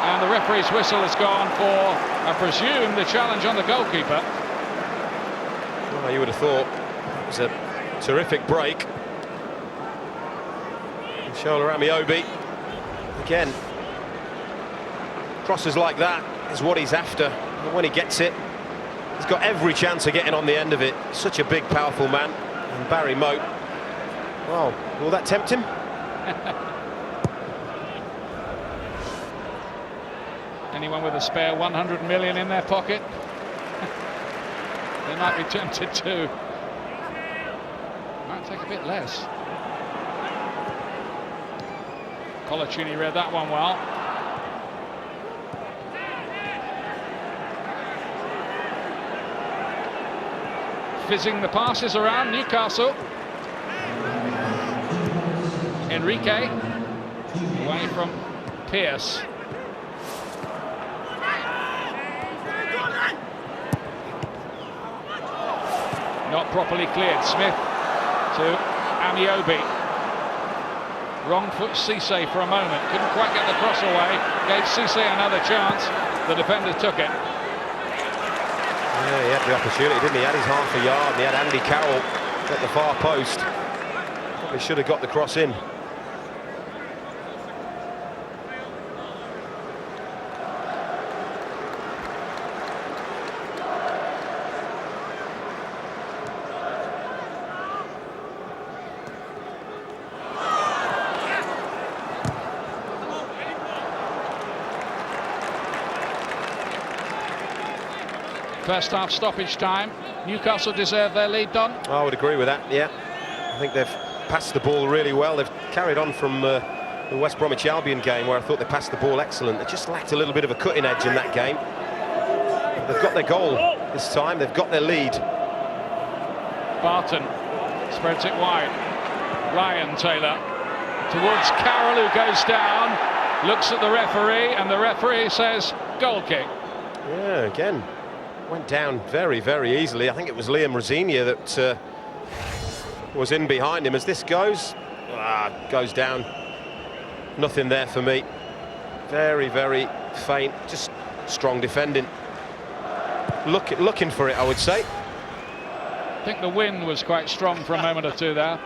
And the referee's whistle has gone for, I presume, the challenge on the goalkeeper. Well, Well, you would have thought it was a terrific break. And Shola Ameobi, again, crosses like that is what he's after. And when he gets it, he's got every chance of getting on the end of it. Such a big, powerful man. And Barry Moat, well, will that tempt him? Anyone with a spare 100 million in their pocket? They might be tempted to. Might take a bit less. Colaccini read that one well. Fizzing the passes around Newcastle. Enrique away from Pearce. Not properly cleared. Smith to Ameobi. Wrong foot Cisse for a moment. Couldn't quite get the cross away. Gave Cisse another chance. The defender took it. Yeah, he had the opportunity, didn't he? He had his half a yard, and he had Andy Carroll at the far post. Probably should have got the cross in. First half stoppage time. Newcastle deserve their lead, Don? I would agree with that, yeah. I think they've passed the ball really well. They've carried on from the West Bromwich Albion game, where I thought they passed the ball excellent. They just lacked a little bit of a cutting edge in that game. They've got their goal this time. They've got their lead. Barton spreads it wide. Ryan Taylor towards Carroll, who goes down, looks at the referee, and the referee says goal kick. Yeah, again, went down very, very easily. I think it was Liam Rosinia that was in behind him. As this goes down. Nothing there for me. Very, very faint. Just strong defending. Looking for it, I would say. I think the wind was quite strong for a moment or two there.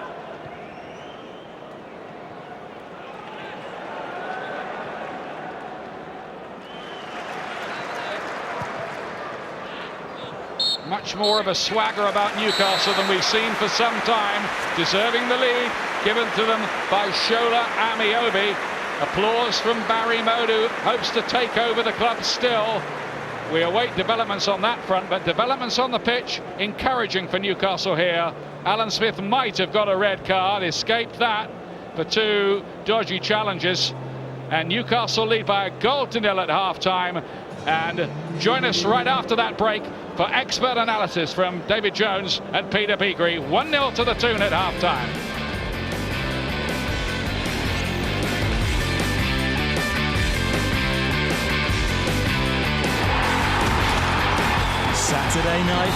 Much more of a swagger about Newcastle than we've seen for some time. Deserving the lead given to them by Shola Ameobi. Applause from Barry Moat, who hopes to take over the club still. We await developments on that front, but developments on the pitch encouraging for Newcastle here. Alan Smith might have got a red card, escaped that for two dodgy challenges. And Newcastle lead by a goal to nil at half-time. And join us right after that break for expert analysis from David Jones and Peter Beagrie. 1-0 to the tune at half-time. Saturday Night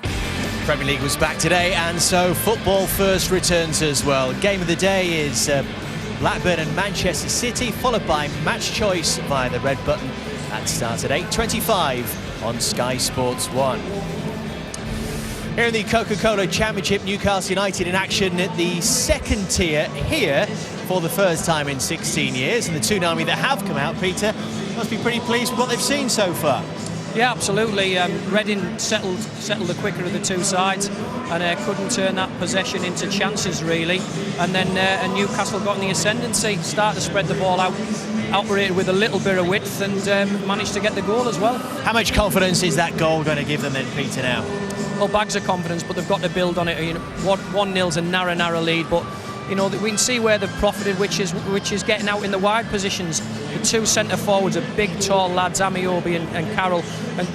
Football. Premier League was back today, and so football first returns as well. Game of the day is Blackburn and Manchester City, followed by Match Choice via the red button. That starts at 8:25 on Sky Sports 1. Here in the Coca-Cola Championship, Newcastle United in action at the second tier here for the first time in 16 years. And the Toonami that have come out, Peter, must be pretty pleased with what they've seen so far. Yeah, absolutely. Reading settled the quicker of the two sides and couldn't turn that possession into chances really. And then Newcastle got in the ascendancy, started to spread the ball out, operated with a little bit of width, and managed to get the goal as well. How much confidence is that goal going to give them then, Peter, now? Well, bags of confidence, but they've got to build on it. You know, 1-0's a narrow lead, but you know, we can see where they've profited, which is getting out in the wide positions. The two centre forwards are big, tall lads, Ameobi and Carroll,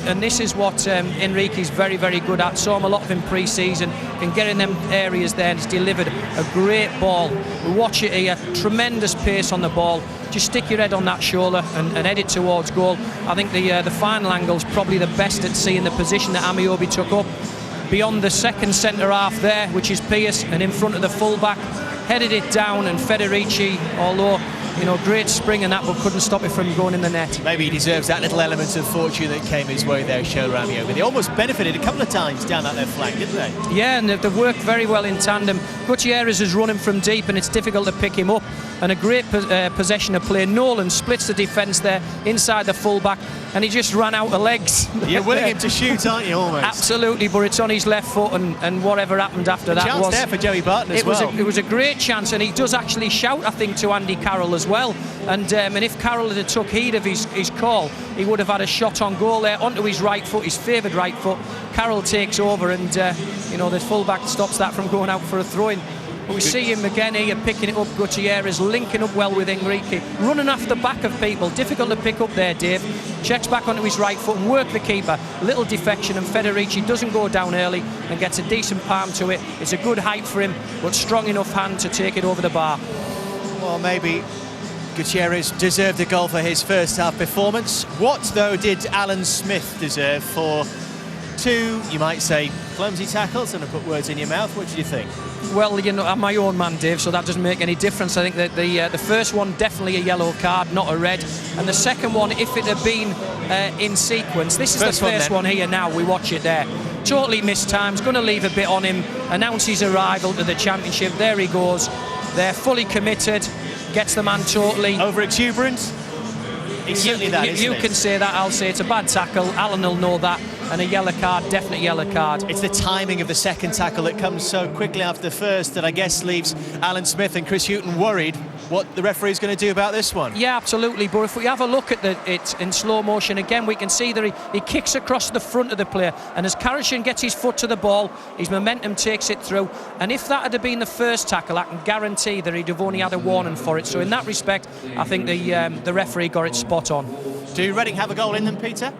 and this is what Enrique's very, very good at. Saw him a lot of in pre-season, can get in them areas there, and he's delivered a great ball. We watch it here, tremendous pace on the ball. Just stick your head on that shoulder and head it towards goal. I think the final angle's probably the best at seeing the position that Ameobi took up. Beyond the second centre half there, which is Pearce, and in front of the full-back, headed it down, and Federici, although you know, great spring and that, but couldn't stop it from going in the net. Maybe he deserves that little element of fortune that came his way there, Shola Ameobi. They almost benefited a couple of times down that left flank, didn't they? Yeah, and they've worked very well in tandem. Gutierrez is running from deep and it's difficult to pick him up, and a great possession of play. Nolan splits the defence there inside the fullback, and he just ran out of legs. You're willing him to shoot, aren't you, almost? Absolutely, but it's on his left foot, and whatever happened after that chance was... there for Joey Barton as well. It was a great chance, and he does actually shout, I think, to Andy Carroll as well. And if Carroll had took heed of his call, he would have had a shot on goal there onto his right foot, his favoured right foot. Carroll takes over, and you know, the fullback stops that from going out for a throw-in. But we see him again here picking it up. Gutierrez linking up well with Enrique, running off the back of people. Difficult to pick up there, Dave. Checks back onto his right foot and work the keeper. Little defection, and Federici doesn't go down early and gets a decent palm to it. It's a good height for him, but strong enough hand to take it over the bar. Well, maybe Gutierrez deserved a goal for his first half performance. What, though, did Alan Smith deserve for two, you might say, clumsy tackles? And I put words in your mouth. What did you think? Well, you know, I'm my own man, Dave, so that doesn't make any difference. I think that the first one, definitely a yellow card, not a red. And the second one, if it had been in sequence, this is the first one here now, we watch it there. Totally missed times, going to leave a bit on him, announce his arrival to the championship. There he goes. They're fully committed, gets the man totally... Over-exuberant? It's certainly that, isn't it? You can say that, I'll say it's a bad tackle. Alan will know that. And a yellow card, definite yellow card. It's the timing of the second tackle that comes so quickly after the first that I guess leaves Alan Smith and Chris Hughton worried what the referee's going to do about this one. Yeah, absolutely. But if we have a look at it in slow motion again, we can see that he kicks across the front of the player, and as Karashin gets his foot to the ball, his momentum takes it through. And if that had been the first tackle, I can guarantee that he'd have only had a warning for it. So in that respect, I think the referee got it spot on. Do Reading have a goal in them, Peter?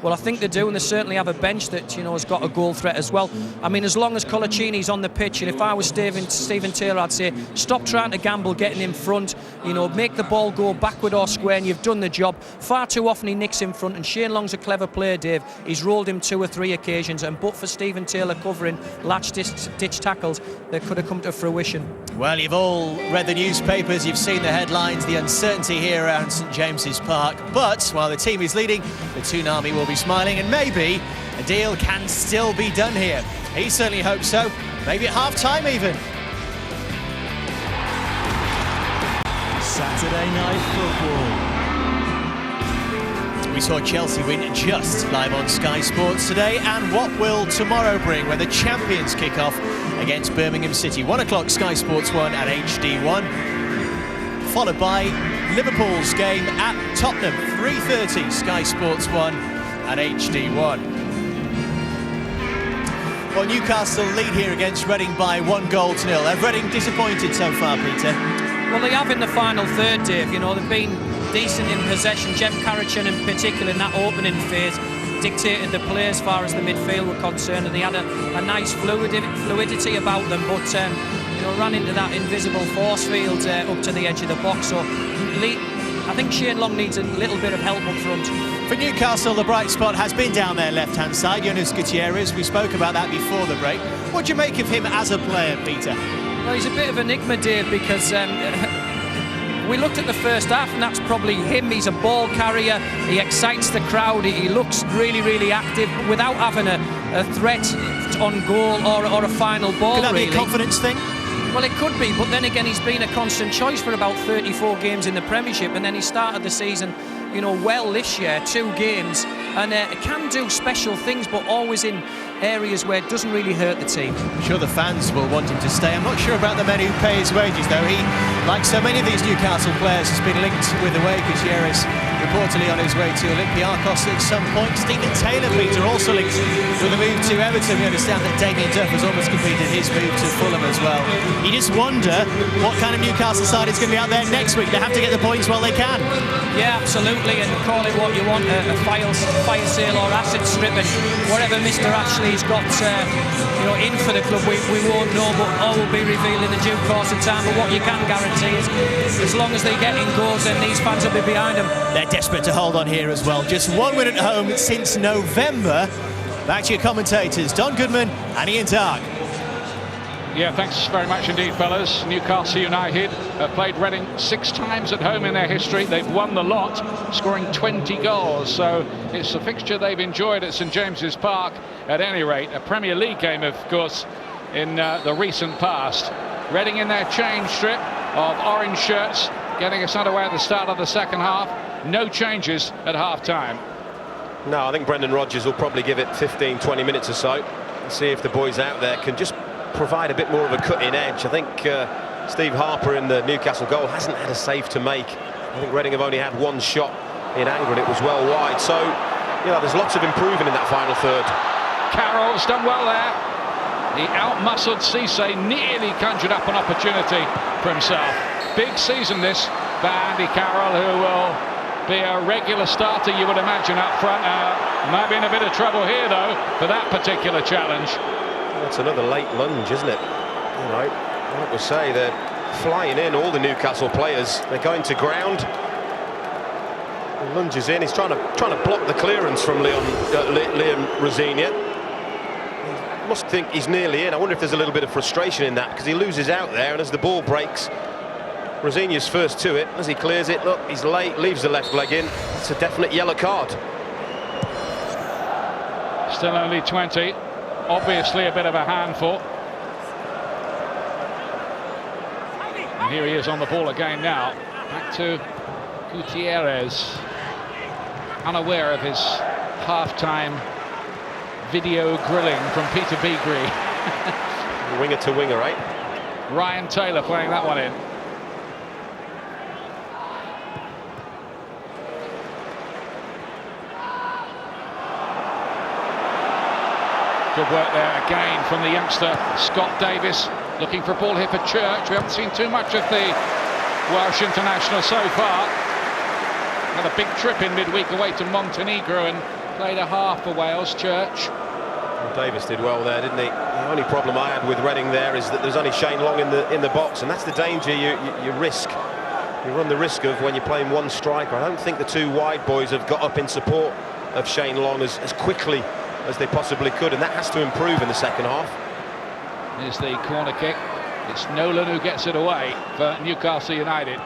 Well, I think they do, and they certainly have a bench that, you know, has got a goal threat as well. I mean, as long as Colaccini's on the pitch, and if I was Stephen Taylor, I'd say stop trying to gamble getting in front, you know, make the ball go backward or square, and you've done the job. Far too often he nicks in front, and Shane Long's a clever player, Dave. He's rolled him 2 or 3 occasions, and but for Stephen Taylor covering latch-ditch tackles, they could have come to fruition. Well, you've all read the newspapers, you've seen the headlines, the uncertainty here around St James's Park. But while the team is leading, the Toonami will be smiling, and maybe a deal can still be done here. He certainly hopes so, maybe at half-time even. Saturday Night Football. We saw Chelsea win just live on Sky Sports today, and what will tomorrow bring when the champions kick off against Birmingham City? 1 o'clock Sky Sports 1 at HD1, followed by Liverpool's game at Tottenham, 3:30 Sky Sports 1 at HD1. Well, Newcastle lead here against Reading by 1-0. Have Reading disappointed so far, Peter? Well, they have in the final third, Dave. You know, they've been decent in possession. Jeff Karachin in particular in that opening phase dictated the play as far as the midfield were concerned, and they had a nice fluidity about them, but you know, ran into that invisible force field up to the edge of the box. So I think Shane Long needs a little bit of help up front. For Newcastle, the bright spot has been down their left-hand side, Jonas Gutierrez. We spoke about that before the break. What do you make of him as a player, Peter? Well, he's a bit of an enigma, Dave, because we looked at the first half, and that's probably him. He's a ball carrier, he excites the crowd, he looks really, really active without having a threat on goal or a final ball. Could that really be a confidence thing? Well, it could be, but then again, he's been a constant choice for about 34 games in the Premiership, and then he started the season, you know, well this year, 2 games, and can do special things, but always in areas where it doesn't really hurt the team. I'm sure the fans will want him to stay. I'm not sure about the men who pay his wages, though. He, like so many of these Newcastle players, has been linked with the way Gutierrez reportedly on his way to Olympiacos at some point. Stephen Taylor, Peter, also linked with a move to Everton. We understand that Damien Duff has almost completed his move to Fulham as well. You just wonder what kind of Newcastle side is going to be out there next week. They have to get the points while they can. Yeah, absolutely, and call it what you want, a fire sale or asset stripping. Whatever Mr. Ashley's got you know, in for the club, we won't know, but all will be revealed in the due course of time. But what you can guarantee is, as long as they get in goals, then these fans will be behind them. They're desperate to hold on here as well. Just 1 win at home since November. Back to your commentators, Don Goodman and Ian Dark. Yeah, thanks very much indeed, fellas. Newcastle United have played Reading 6 times at home in their history. They've won the lot, scoring 20 goals. So it's a fixture they've enjoyed at St James's Park. At any rate, a Premier League game, of course, in the recent past. Reading in their change strip of orange shirts, getting us underway at the start of the second half. No changes at half-time. No, I think Brendan Rodgers will probably give it 15-20 minutes or so and see if the boys out there can just provide a bit more of a cutting edge. I think Steve Harper in the Newcastle goal hasn't had a save to make. I think Reading have only had 1 shot in anger and it was well wide. So, you know, there's lots of improving in that final third. Carroll's done well there. He out-muscled Cisse, nearly conjured up an opportunity for himself. Big season this for Andy Carroll, who will be a regular starter, you would imagine, up front. Might be in a bit of trouble here, though, for that particular challenge. That's another late lunge, isn't it? You know, like we say, they're flying in, all the Newcastle players. They're going to ground. He lunges in. He's trying to block the clearance from Liam Rosenior. He must think he's nearly in. I wonder if there's a little bit of frustration in that, because he loses out there, and as the ball breaks, Rosenior's first to it. As he clears it, look, he's late, leaves the left leg in. It's a definite yellow card. Still only 20. Obviously a bit of a handful. And here he is on the ball again now. Back to Gutierrez. Unaware of his half-time video grilling from Peter Beagrie. Winger to winger, right? Ryan Taylor playing that one in. Good work there again from the youngster Scott Davis, looking for a ball here for Church. We haven't seen too much of the Welsh international so far. Had a big trip in midweek away to Montenegro and played a half for Wales. Church. Well, Davis did well there, didn't he? The only problem I had with Reading there is that there's only Shane Long in the box, and that's the danger you risk. You run the risk of when you're playing one striker. I don't think the 2 wide boys have got up in support of Shane Long as quickly as they possibly could, and that has to improve in the second half. Here's the corner kick. It's Nolan who gets it away for Newcastle United.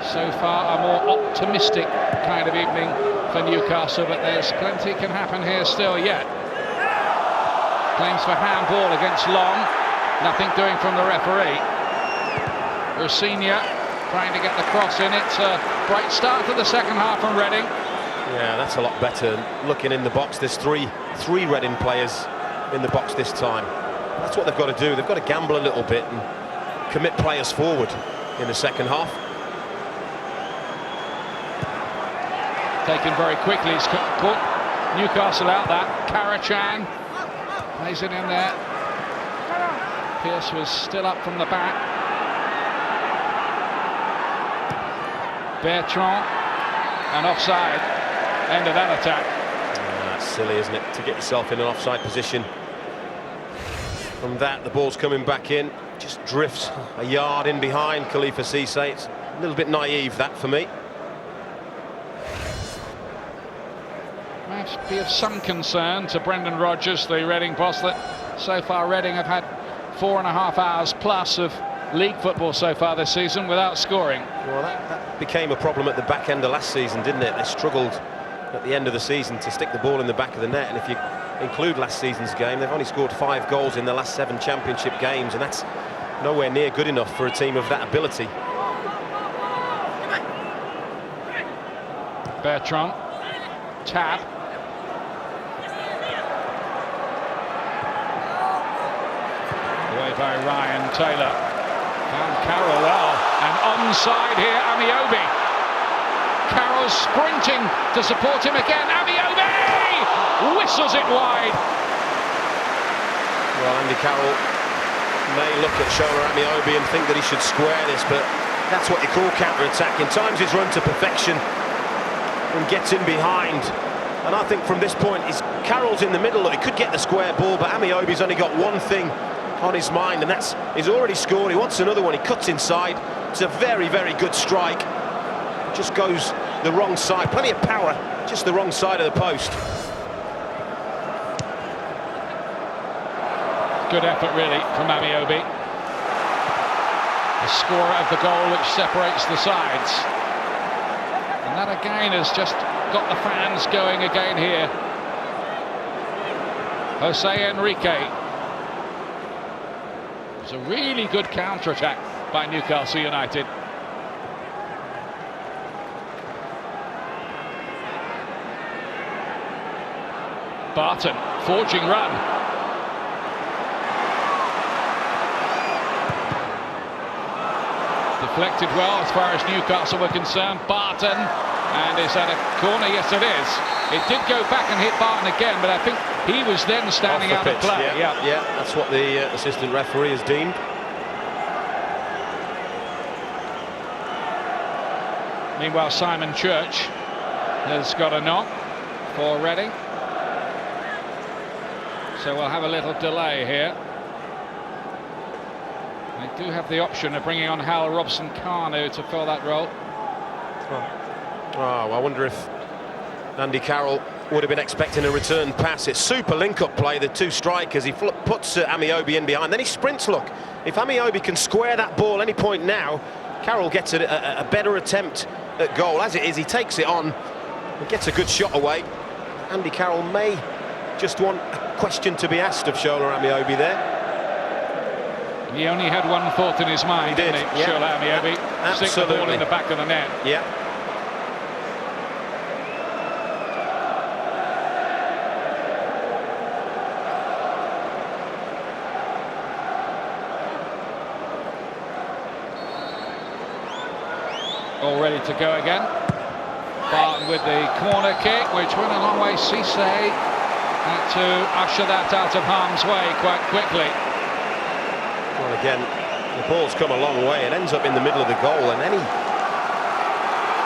So far a more optimistic kind of evening for Newcastle, but there's plenty can happen here still yet. Claims for handball against Long. Nothing doing from the referee. Rosenior trying to get the cross in. It's a bright start to the second half from Reading. Yeah, that's a lot better. Looking in the box, there's three Reading players in the box this time. That's what they've got to do. They've got to gamble a little bit and commit players forward in the second half. Taken very quickly. It's caught Newcastle out that. Karachan plays it in there. Pearce was still up from the back. Bertrand, and offside. End of that attack. That's silly, isn't it, to get yourself in an offside position. From that, the ball's coming back in. Just drifts a yard in behind Khalifa Cisse. It's a little bit naive, that, for me. Must be of some concern to Brendan Rodgers, the Reading boss, that so far Reading have had 4.5 hours plus of league football so far this season without scoring. Well, that became a problem at the back end of last season, didn't it? They struggled at the end of the season to stick the ball in the back of the net, and if you include last season's game, they've only scored 5 goals in the last 7 championship games, and that's nowhere near good enough for a team of that ability. Bertrand, tap. Away by Ryan Taylor. Found Carroll well, and onside here, Ameobi. Carroll sprinting to support him again. Ameobi whistles it wide. Well, Andy Carroll may look at Shola Ameobi and think that he should square this, but that's what you call counter-attack. In times he's run to perfection and gets in behind. And I think from this point, Carroll's in the middle. He could get the square ball, but Ameobi's only got one thing on his mind, and he's already scored. He wants another one. He cuts inside. It's a very, very good strike. Just goes the wrong side. Plenty of power, just the wrong side of the post. Good effort, really, from Ameobi. The scorer of the goal which separates the sides. And that again has just got the fans going again here. Jose Enrique. It was a really good counter-attack by Newcastle United. Barton, forging run. Deflected well as far as Newcastle were concerned. Barton, and is that a corner? Yes, it is. It did go back and hit Barton again, but I think he was then standing out of play. Yeah, that's what the assistant referee has deemed. Meanwhile, Simon Church has got a knock for Reading. So we'll have a little delay here. They do have the option of bringing on Hal Robson-Kanu to fill that role. Oh, I wonder if Andy Carroll would have been expecting a return pass. It's super link-up play, the two strikers. He puts Ameobi in behind, then he sprints. Look, if Ameobi can square that ball any point now, Carroll gets a better attempt at goal. As it is, he takes it on and gets a good shot away. Andy Carroll may just want a question to be asked of Shola Ameobi there. He only had one thought in his mind, didn't he? Yeah. Shola Ameobi, stick the ball in the back of the net. Yeah. All ready to go again. Barton with the corner kick, which went a long way. Cisse had to usher that out of harm's way quite quickly. Well, again, the ball's come a long way and ends up in the middle of the goal, and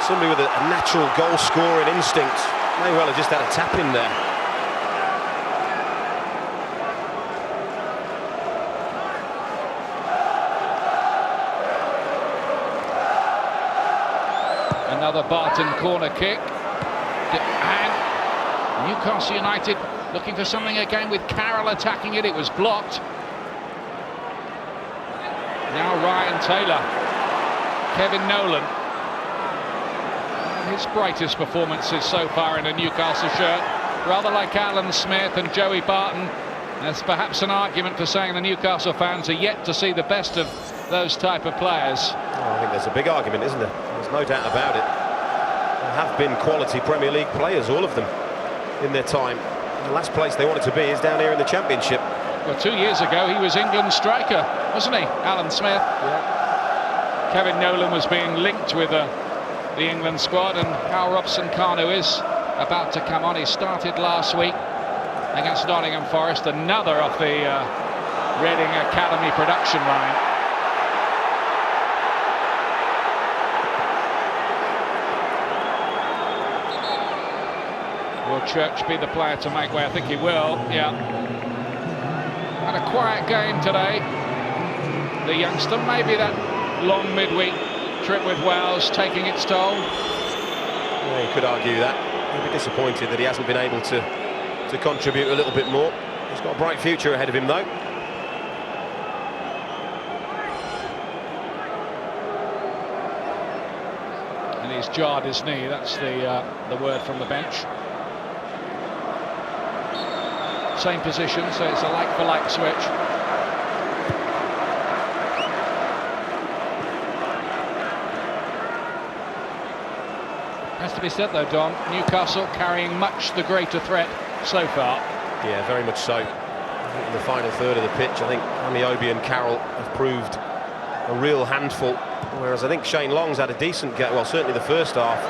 somebody with a natural goal-scoring instinct may well have just had a tap in there. Another Barton corner kick, and Newcastle United looking for something again with Carroll attacking it. It was blocked. Now Ryan Taylor, Kevin Nolan. His brightest performances so far in a Newcastle shirt, rather like Alan Smith and Joey Barton. There's perhaps an argument for saying the Newcastle fans are yet to see the best of those type of players. I think there's a big argument, isn't there? There's no doubt about it. There have been quality Premier League players, all of them, in their time. The last place they wanted to be is down here in the Championship. Well, 2 years ago he was England's striker, wasn't he, Alan Smith? Yeah. Kevin Nolan was being linked with the England squad, and Hal Robson-Kanu is about to come on. He started last week against Nottingham Forest, another off the Reading Academy production line. Will Church be the player to make way? I think he will, yeah. Had a quiet game today, the youngster. Maybe that long midweek trip with Wales taking its toll. Yeah, you could argue that. He'll be disappointed that he hasn't been able to contribute a little bit more. He's got a bright future ahead of him, though. And he's jarred his knee. That's the word from the bench. Same position, so it's a like-for-like switch. Has to be said, though, Don, Newcastle carrying much the greater threat so far. Yeah, very much so. In the final third of the pitch, I think Ameobi and Carroll have proved a real handful, whereas I think Shane Long's had a decent game. Well, certainly the first half.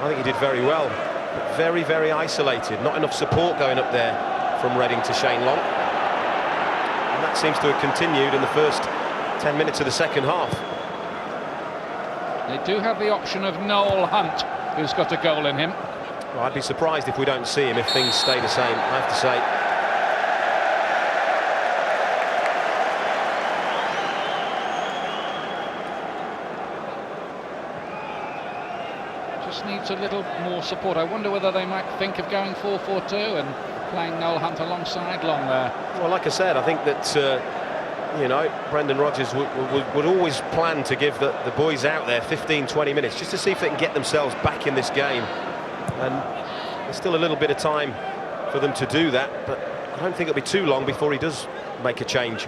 I think he did very well. But very, very isolated. Not enough support going up there from Reading to Shane Long. And that seems to have continued in the first 10 minutes of the second half. They do have the option of Noel Hunt, who's got a goal in him. Well, I'd be surprised if we don't see him if things stay the same, I have to say. a little more support. I wonder whether they might think of going 4-4-2 and playing Noel Hunt alongside Long there. Well, like I said, I think that you know, Brendan Rodgers would always plan to give the boys out there 15-20 minutes just to see if they can get themselves back in this game, and there's still a little bit of time for them to do that, but I don't think it'll be too long before he does make a change.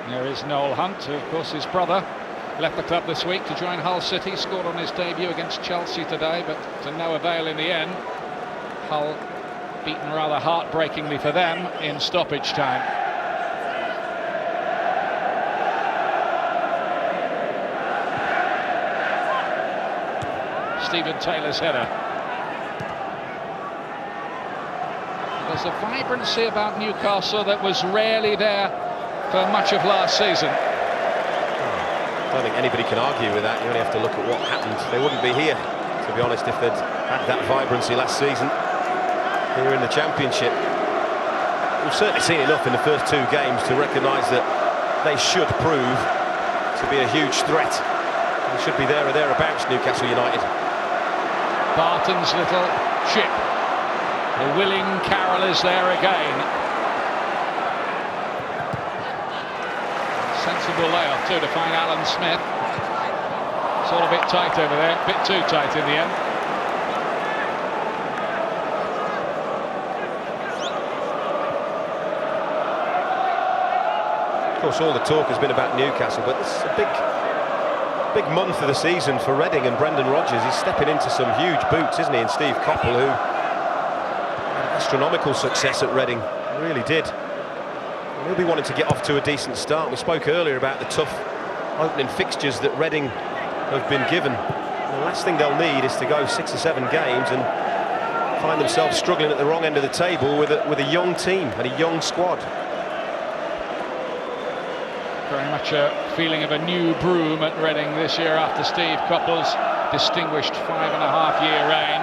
There is Noel Hunt, who of course his brother left the club this week to join Hull City, scored on his debut against Chelsea today, but to no avail in the end. Hull beaten rather heartbreakingly for them in stoppage time. Stephen Taylor's header. There's a vibrancy about Newcastle that was rarely there for much of last season. I don't think anybody can argue with that. You only have to look at what happened. They wouldn't be here, to be honest, if they'd had that vibrancy last season here in the Championship. We've certainly seen enough in the first two games to recognise that they should prove to be a huge threat. They should be there or thereabouts, Newcastle United. Barton's little chip. The willing Carroll is there again. Sensible layoff too to find Alan Smith. It's all a bit tight over there, a bit too tight in the end. Of course, all the talk has been about Newcastle, but it's a big month of the season for Reading and Brendan Rodgers. He's stepping into some huge boots, isn't he? And Steve Coppell, who had astronomical success at Reading, really did. And he'll be wanting to get off to a decent start. We spoke earlier about the tough opening fixtures that Reading have been given. The last thing they'll need is to go 6 or 7 games and find themselves struggling at the wrong end of the table with a young team and a young squad. Very much a feeling of a new broom at Reading this year after Steve Coppell's distinguished 5.5-year reign.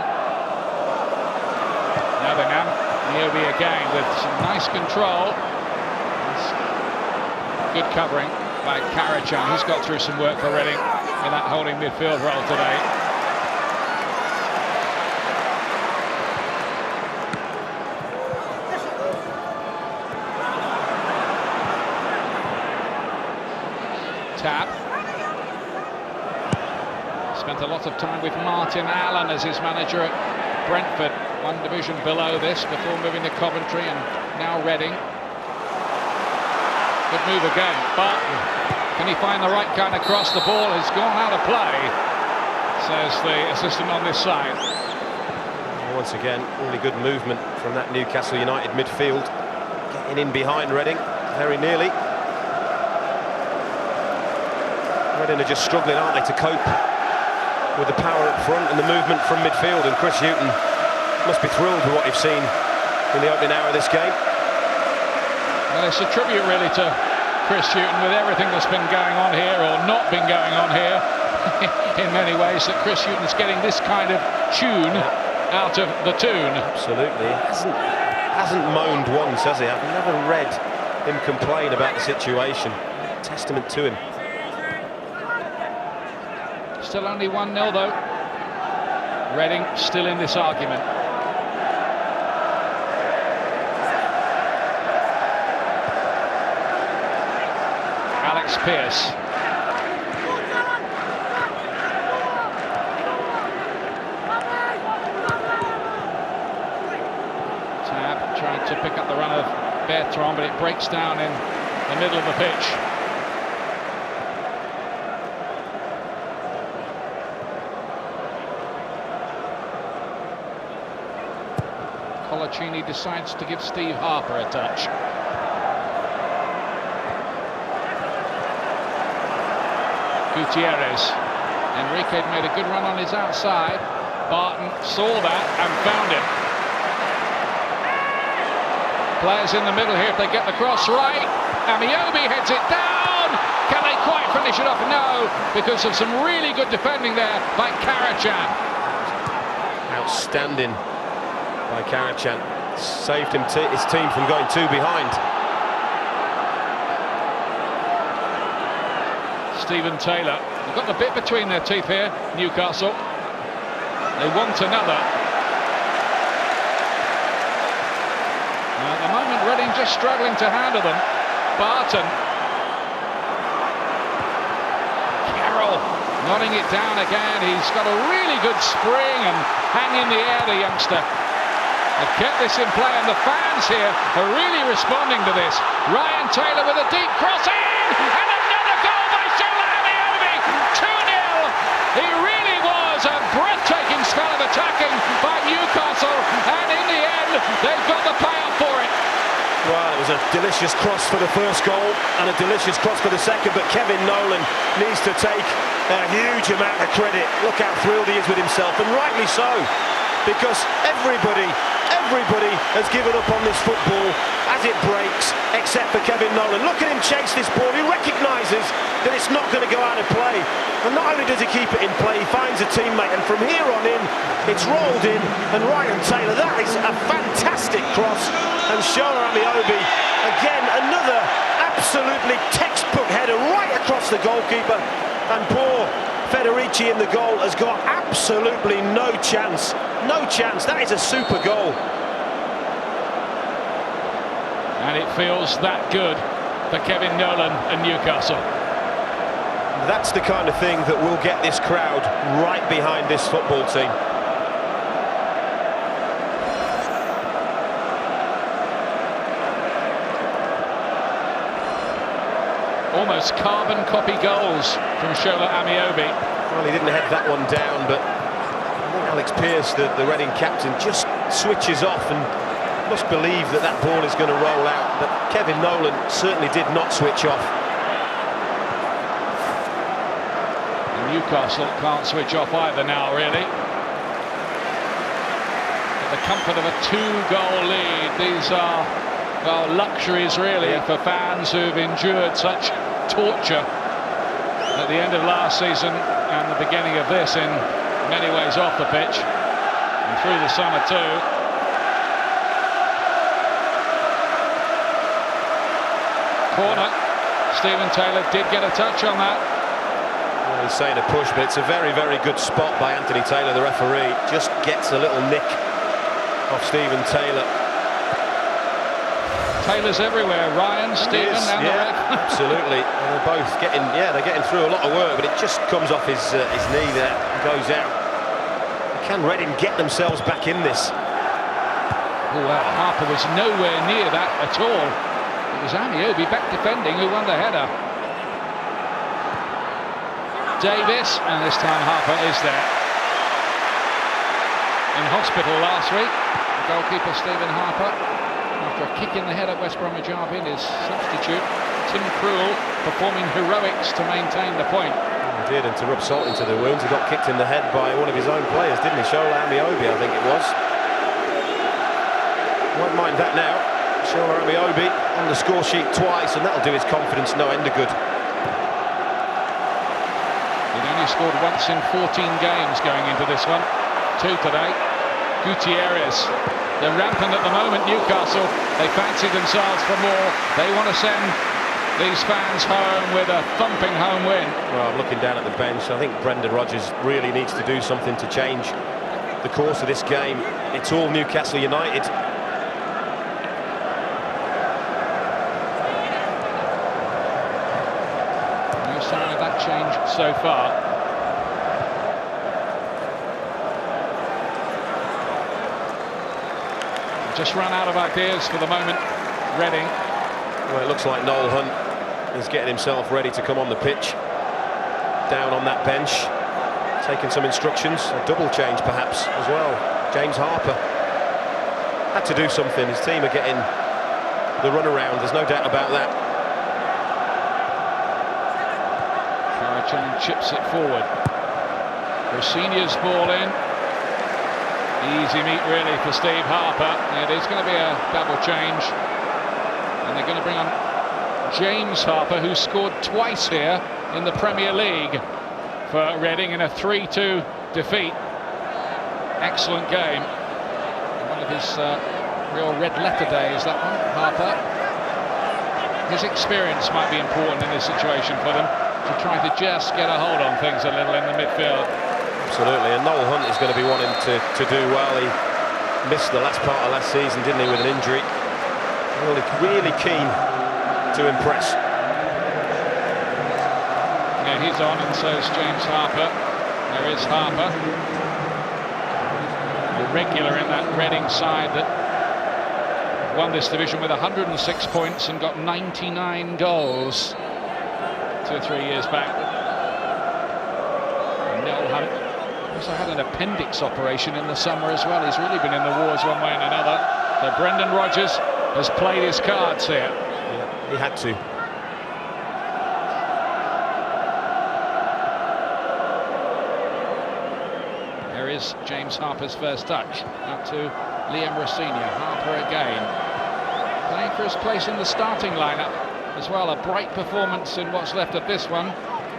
Now then, Ameobi again with some nice control. Good covering by Karachan. He's got through some work for Reading in that holding midfield role today. Tap. Spent a lot of time with Martin Allen as his manager at Brentford, one division below this before moving to Coventry and now Reading. Good move again, but can he find the right kind of cross? The ball has gone out of play, says the assistant on this side. Once again, really good movement from that Newcastle United midfield, getting in behind Reading very nearly. Reading are just struggling, aren't they, to cope with the power up front and the movement from midfield, and Chris Hughton must be thrilled with what you've seen in the opening hour of this game. Well, it's a tribute really to Chris Hughton with everything that's been going on here, or not been going on here, in many ways, that Chris Hughton's getting this kind of tune out of the tune. Absolutely. He hasn't moaned once, has he? I've never read him complain about the situation. Testament to him. Still only 1-0 though. Reading still in this argument. Alex Pearce. Tab trying to pick up the run of Bertrand, but it breaks down in the middle of the pitch. Colaccini decides to give Steve Harper a touch. Gutierrez. Enrique made a good run on his outside. Barton saw that and found him. Players in the middle here if they get the cross right. Ameobi heads it down. Can they quite finish it off? No, because of some really good defending there by Karachan. Outstanding by Karachan. saved his team from going 2 behind. Stephen Taylor, they've got the bit between their teeth here, Newcastle. They want another. Now, at the moment, Reading just struggling to handle them. Barton. Carroll nodding it down again. He's got a really good spring and hang in the air, the youngster. They've kept this in play, and the fans here are really responding to this. Ryan Taylor with a deep cross in, and another goal by Shola Ameobi. 2-0. He really was a breathtaking spell of attacking by Newcastle, and in the end, they've got the payoff for it. Well, it was a delicious cross for the first goal and a delicious cross for the second, but Kevin Nolan needs to take a huge amount of credit. Look how thrilled he is with himself, and rightly so, because everybody has given up on this football as it breaks, except for Kevin Nolan. Look at him chase this ball. He recognises that it's not going to go out of play, and not only does he keep it in play, he finds a teammate, and from here on in, it's rolled in, and Ryan Taylor, that is a fantastic cross, and Shola Ameobi, again, another absolutely textbook header right across the goalkeeper, and poor Federici in the goal has got absolutely no chance. No chance. That is a super goal. And it feels that good for Kevin Nolan and Newcastle. That's the kind of thing that will get this crowd right behind this football team. Almost carbon copy goals from Shola Ameobi. Well, he didn't head that one down, but I think Alex Pearce, the Reading captain, just switches off and must believe that that ball is going to roll out. But Kevin Nolan certainly did not switch off. And Newcastle can't switch off either now, really. But the comfort of a 2-goal lead, these are, well, luxuries really for fans who've endured such torture at the end of last season and the beginning of this, in many ways off the pitch and through the summer too. Corner. Stephen Taylor did get a touch on that. Well, he's saying a push, but it's a very, very good spot by Anthony Taylor, the referee. Just gets a little nick off Stephen Taylor. Taylor's everywhere, Ryan, Stephen, and the ref. Absolutely. And they're both getting, they're getting through a lot of work, but it just comes off his knee there and goes out. Can Reading get themselves back in this? Oh, well, Harper was nowhere near that at all. It was Ameobi back defending who won the header. Davis, and this time Harper is there. In hospital last week, the goalkeeper Stephen Harper, after a kick in the head at West Bromwich Albion, his substitute Tim Krul performing heroics to maintain the point. He did, and to rub salt into the wounds, he got kicked in the head by one of his own players, didn't he? Shola Ameobi, I think it was. Won't mind that now. Shola Ameobi on the score sheet twice, and that'll do his confidence no end of good. He'd only scored once in 14 games going into this one. 2 today. Gutierrez. They're rampant at the moment, Newcastle. They fancy themselves for more. They want to send these fans home with a thumping home win. Well, I'm looking down at the bench. I think Brendan Rodgers really needs to do something to change the course of this game. It's all Newcastle United. No sign of that change so far. Just run out of ideas for the moment, Reading. Well, it looks like Noel Hunt is getting himself ready to come on the pitch. Down on that bench, taking some instructions. A double change perhaps as well. James Harper had to do something. His team are getting the run around, there's no doubt about that. Carachan chips it forward. Rosinia's ball in. Easy meet really for Steve Harper. It is going to be a double change, and they're going to bring on James Harper, who scored twice here in the Premier League for Reading in a 3-2 defeat. Excellent game. One of his Real red letter day is that one, Harper. His experience might be important in this situation for them, to try to just get a hold on things a little in the midfield. Absolutely, and Noel Hunt is going to be wanting to do well. He missed the last part of last season, didn't he, with an injury. Really keen to impress. Yeah, he's on, and so is James Harper. There is Harper, a regular in that Reading side that won this division with 106 points and got 99 goals 2 or 3 years back. And Noel also had an appendix operation in the summer as well. He's really been in the wars one way and another. So Brendan Rodgers has played his cards here. Yeah, he had to. There is James Harper's first touch. Out to Liam Rossignol. Harper again. Playing for his place in the starting lineup as well. A bright performance in what's left of this one.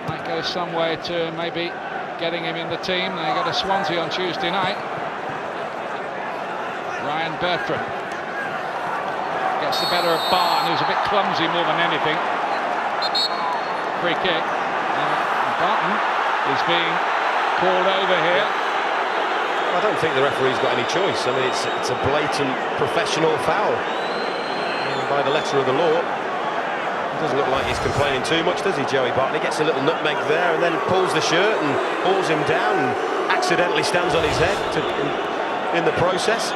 Might go some way to maybe getting him in the team. They go to Swansea on Tuesday night. Ryan Bertrand gets the better of Barton, who's a bit clumsy more than anything. Free kick. Barton is being called over here. I don't think the referee's got any choice. I mean, it's a blatant professional foul by the letter of the law. It doesn't look like he's complaining too much, does he, Joey Barton? He gets a little nutmeg there and then pulls the shirt and hauls him down and accidentally stands on his head in the process.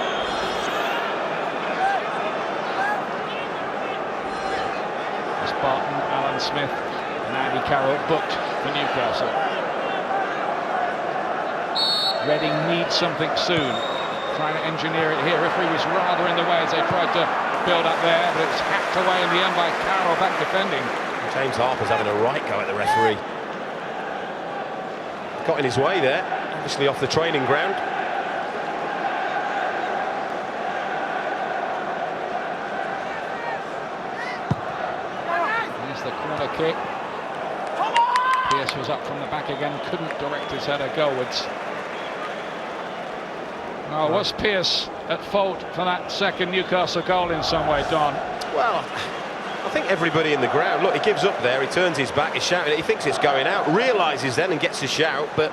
It's Barton, Alan Smith and Andy Carroll booked for Newcastle. Reading needs something soon. Trying to engineer it here. Referee was rather in the way as they tried to build up there, but it's hacked away in the end by Carroll back defending. James Harper's having a right go at the referee. Got in his way there, obviously off the training ground. Here's the corner kick. Pearce was up from the back again, couldn't direct his header goalwards. Oh, was Pearce at fault for that second Newcastle goal in some way, Don? Well, I think everybody in the ground, look, he gives up there, he turns his back, he's shouting, he thinks it's going out, realises then and gets a shout, but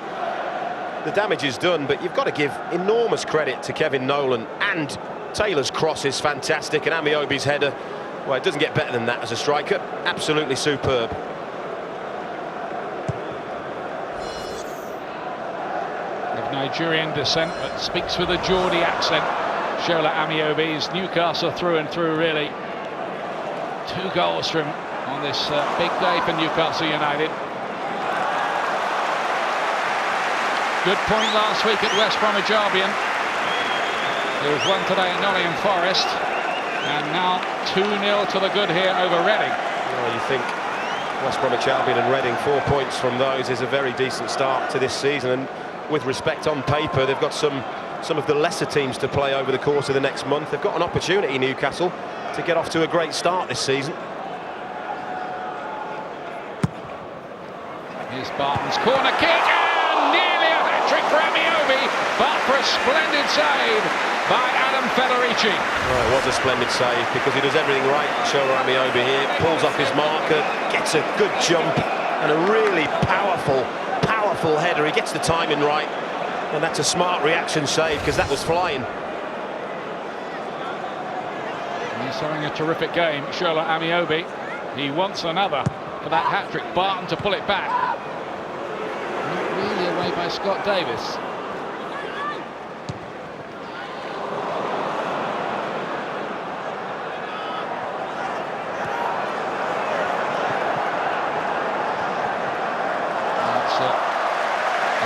the damage is done. But you've got to give enormous credit to Kevin Nolan, and Taylor's cross is fantastic, and Ameobi's header, well, it doesn't get better than that as a striker, absolutely superb. Nigerian descent, but speaks with a Geordie accent. Shola Ameobi is Newcastle through and through, really. 2 goals from on this big day for Newcastle United. Good point last week at West Bromwich Albion. There was one today at Nottingham Forest, and now 2-0 to the good here over Reading. Well, you think West Bromwich Albion and Reading, 4 points from those is a very decent start to this season, and with respect, on paper they've got some of the lesser teams to play over the course of the next month. They've got an opportunity, Newcastle, to get off to a great start this season. Here's Barton's corner kick, and nearly a hat-trick for Ameobi, but for a splendid save by Adam Federici. Well, it was a splendid save because he does everything right. Shola Ameobi here pulls off his marker, gets a good jump and a really powerful header. He gets the timing right, and that's a smart reaction save because that was flying. He's having a terrific game, Shola Ameobi. He wants another for that hat-trick. Barton to pull it back. Not really away by Scott Davis.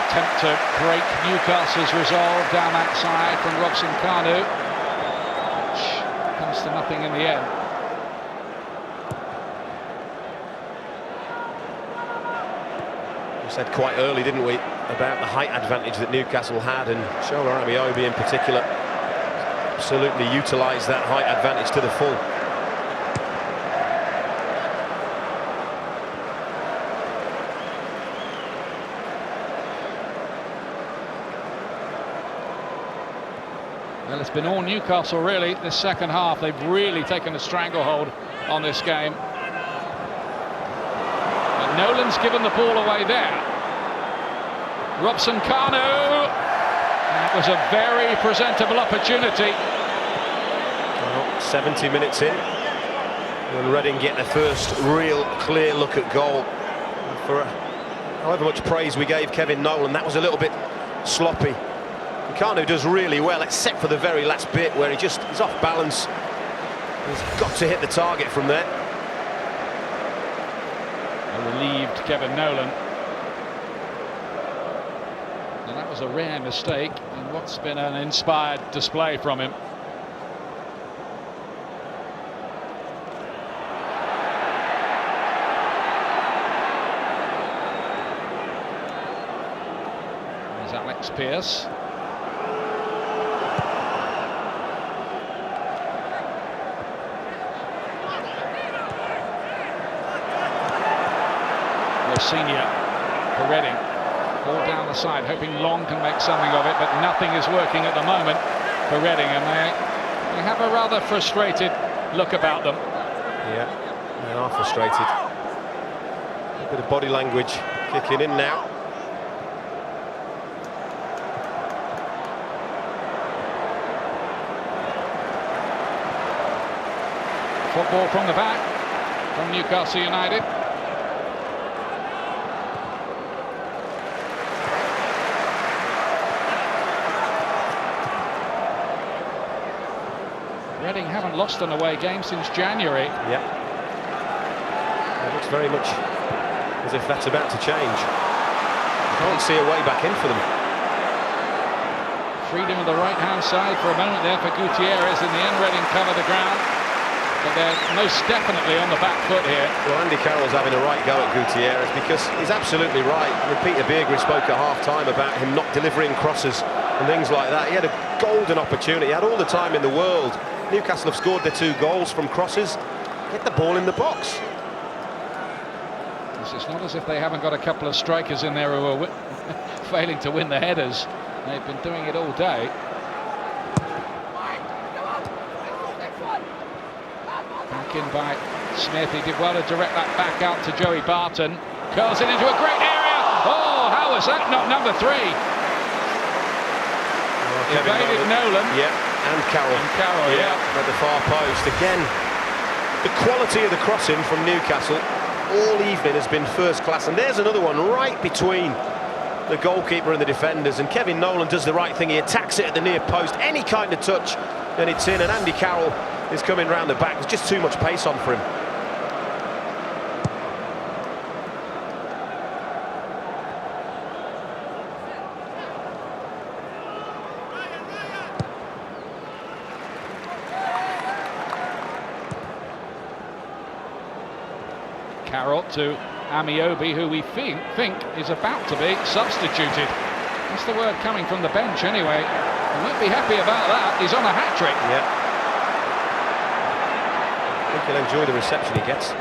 Attempt to break Newcastle's resolve down that side from Robson Kanu, which comes to nothing in the end. We said quite early, didn't we, about the height advantage that Newcastle had, and Shola Ameobi in particular absolutely utilised that height advantage to the full. Well, it's been all Newcastle really this second half. They've really taken a stranglehold on this game. But Nolan's given the ball away there. Robson Kanu. That was a very presentable opportunity. Well, 70 minutes in, and Reading get their first real clear look at goal. For however much praise we gave Kevin Nolan, that was a little bit sloppy. Kanu does really well, except for the very last bit where he's off balance. He's got to hit the target from there. A relieved Kevin Nolan. And that was a rare mistake in what's been an inspired display from him. There's Alex Pearce. Senior for Reading. Ball down the side, hoping Long can make something of it, but nothing is working at the moment for Reading, and they have a rather frustrated look about them. Yeah, they are frustrated. A bit of body language kicking in now. Football from the back from Newcastle United. Reading haven't lost an away game since January. Yeah. It looks very much as if that's about to change. Can't see a way back in for them. Freedom of the right-hand side for a moment there for Gutierrez. In the end, Reading cover the ground. But they're most definitely on the back foot here. Well, Andy Carroll's having a right go at Gutierrez because he's absolutely right. I mean, Peter Beardsley spoke at half-time about him not delivering crosses and things like that. He had a golden opportunity. He had all the time in the world. Newcastle have scored their 2 goals from crosses. Get the ball in the box. It's not as if they haven't got a couple of strikers in there who are failing to win the headers. They've been doing it all day. Back in by Smith. He did well to direct that back out to Joey Barton. Curls it into a great area. Oh, how was that not number 3? Evaded Nolan. Yeah. And Carroll. Yeah. At the far post. Again, the quality of the crossing from Newcastle all evening has been first class. And there's another one right between the goalkeeper and the defenders. And Kevin Nolan does the right thing. He attacks it at the near post. Any kind of touch, and it's in. And Andy Carroll is coming round the back. There's just too much pace on for him. Carroll to Ameobi, who we think is about to be substituted. That's the word coming from the bench anyway. He won't be happy about that. He's on a hat-trick. Yeah. I think he'll enjoy the reception he gets.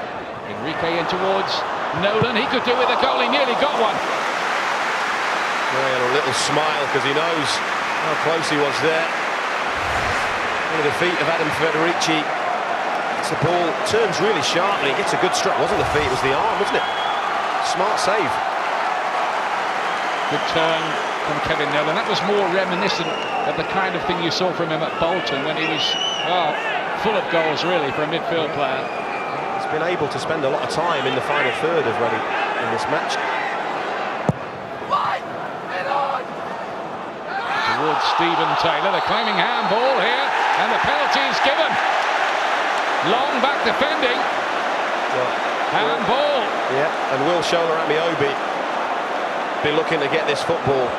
Enrique in towards Nolan. He could do with a goal. He nearly got one. Yeah, a little smile because he knows how close he was there. Under the feet of Adam Federici. The ball turns really sharply. It gets a good strike. It wasn't the feet, it was the arm, wasn't it? Smart save. Good turn from Kevin Nolan. That was more reminiscent of the kind of thing you saw from him at Bolton when he was, well, full of goals really for a midfield player. He's been able to spend a lot of time in the final third of Reading in this match. Towards Stephen Taylor, the claiming handball here, and the penalty is given. Long back defending. Handball. Yeah, and will Shola Ameobi be looking to get this football?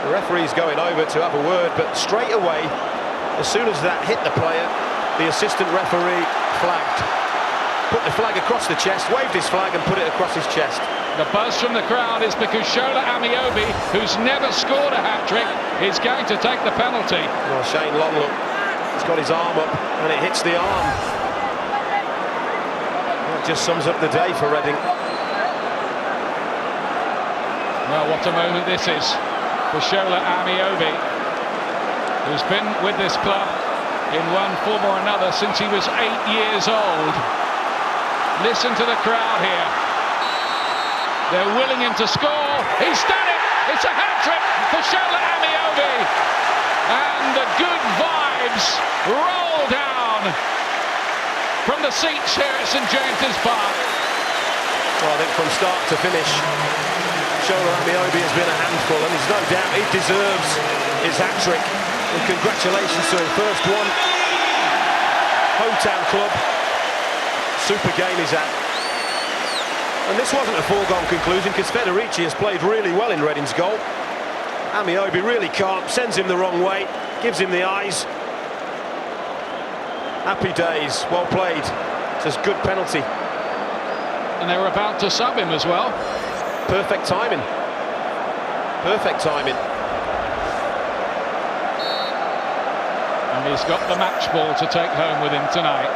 The referee's going over to have a word, but straight away, as soon as that hit the player, the assistant referee flagged. Put the flag across the chest, waved his flag and put it across his chest. The buzz from the crowd is because Shola Ameobi, who's never scored a hat-trick, is going to take the penalty. Well, Shane Long, look, he's got his arm up and it hits the arm. Just sums up the day for Reading. Well, what a moment this is for Shola Ameobi. who's been with this club in one form or another since he was 8 years old. Listen to the crowd here. They're willing him to score. He's done it! It's a hat-trick for Shola Ameobi. And the good vibes roll down from the seats here at St James's Park. Well, I think from start to finish, Shola Ameobi has been a handful, and there's no doubt he deserves his hat-trick. And congratulations to him. First one, hometown club, super game he's had. And this wasn't a foregone conclusion, because Federici has played really well in Reading's goal. Ameobi really calm, sends him the wrong way, gives him the eyes. Happy days, well played. It's a good penalty. And they were about to sub him as well. Perfect timing. Perfect timing. And he's got the match ball to take home with him tonight.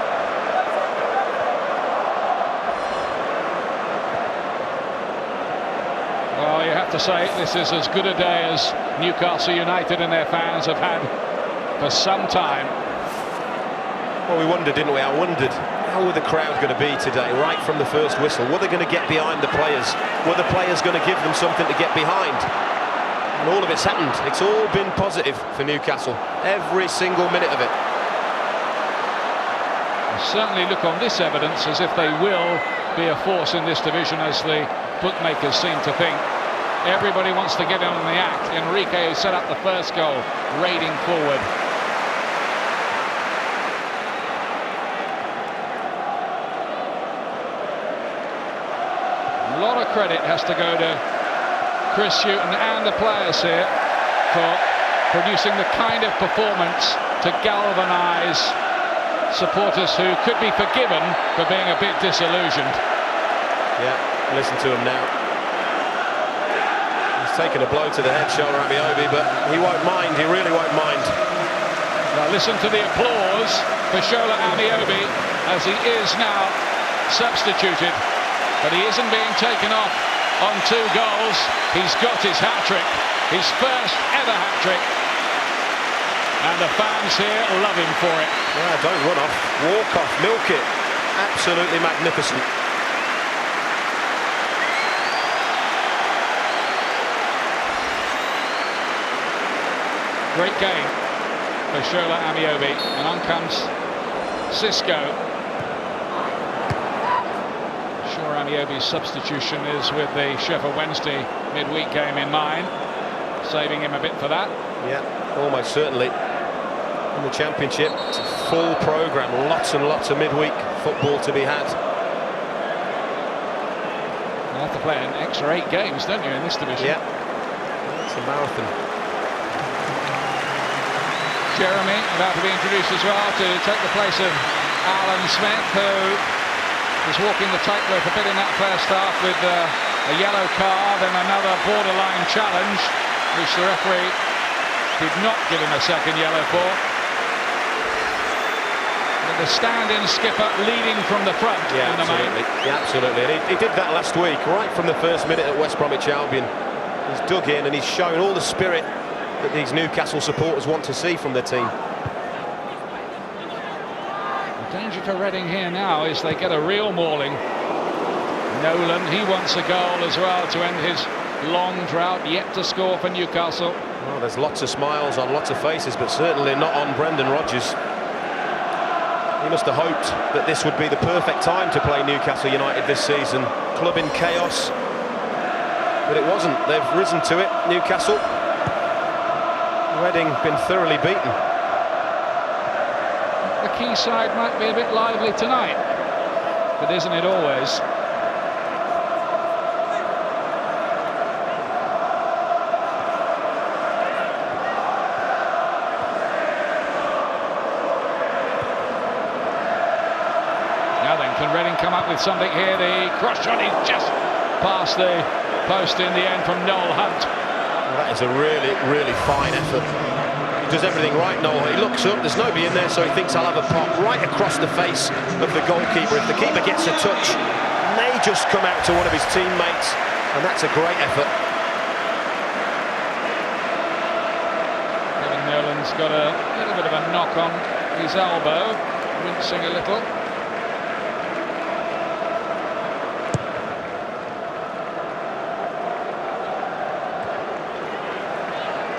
Well, you have to say this is as good a day as Newcastle United and their fans have had for some time. Well, we wondered, didn't we? I wondered, how were the crowd going to be today, right from the first whistle? Were they going to get behind the players? Were the players going to give them something to get behind? And all of it's happened. It's all been positive for Newcastle. Every single minute of it. They certainly look on this evidence as if they will be a force in this division, as the bookmakers seem to think. Everybody wants to get in on the act. Enrique, who set up the first goal, raiding forward. A lot of credit has to go to Chris Hughton and the players here for producing the kind of performance to galvanise supporters who could be forgiven for being a bit disillusioned. Yeah, listen to him now. He's taken a blow to the head, Shola Ameobi, but he won't mind, he really won't mind. Now listen to the applause for Shola Ameobi as he is now substituted. But he isn't being taken off on 2 goals. He's got his hat-trick, his first ever hat-trick. And the fans here love him for it. Yeah, don't run off, walk off, milk it. Absolutely magnificent. Great game for Shola Ameobi. And on comes Cisco. Ameobi's substitution is with the Sheffield Wednesday midweek game in mind, saving him a bit for that. Yeah, almost certainly. In the Championship, it's a full programme, lots and lots of midweek football to be had. You have to play an extra 8 games, don't you, in this division? Yeah, it's a marathon. Jeremy about to be introduced as well to take the place of Alan Smith, who was walking the tightrope a bit in that first half with a yellow card and another borderline challenge, which the referee did not give him a second yellow for. But the stand-in skipper leading from the front. Yeah, in the absolutely. Yeah, absolutely. And he did that last week, right from the first minute at West Bromwich Albion. He's dug in and he's shown all the spirit that these Newcastle supporters want to see from their team. Danger to Reading here now is they get a real mauling. Nolan, he wants a goal as well to end his long drought, yet to score for Newcastle. Well, there's lots of smiles on lots of faces, but certainly not on Brendan Rodgers. He must have hoped that this would be the perfect time to play Newcastle United this season. Club in chaos, but it wasn't. They've risen to it, Newcastle. Reading been thoroughly beaten. The key side might be a bit lively tonight, but isn't it always? Now then, can Reading come up with something here? The cross shot is just past the post in the end from Noel Hunt. Well, that is a really, really fine effort. He does everything right, Noel. He looks up, there's nobody in there, so he thinks I'll have a pop right across the face of the goalkeeper. If the keeper gets a touch, may just come out to one of his teammates, and that's a great effort. Kevin Nolan's He's got a little bit of a knock on his elbow, wincing a little.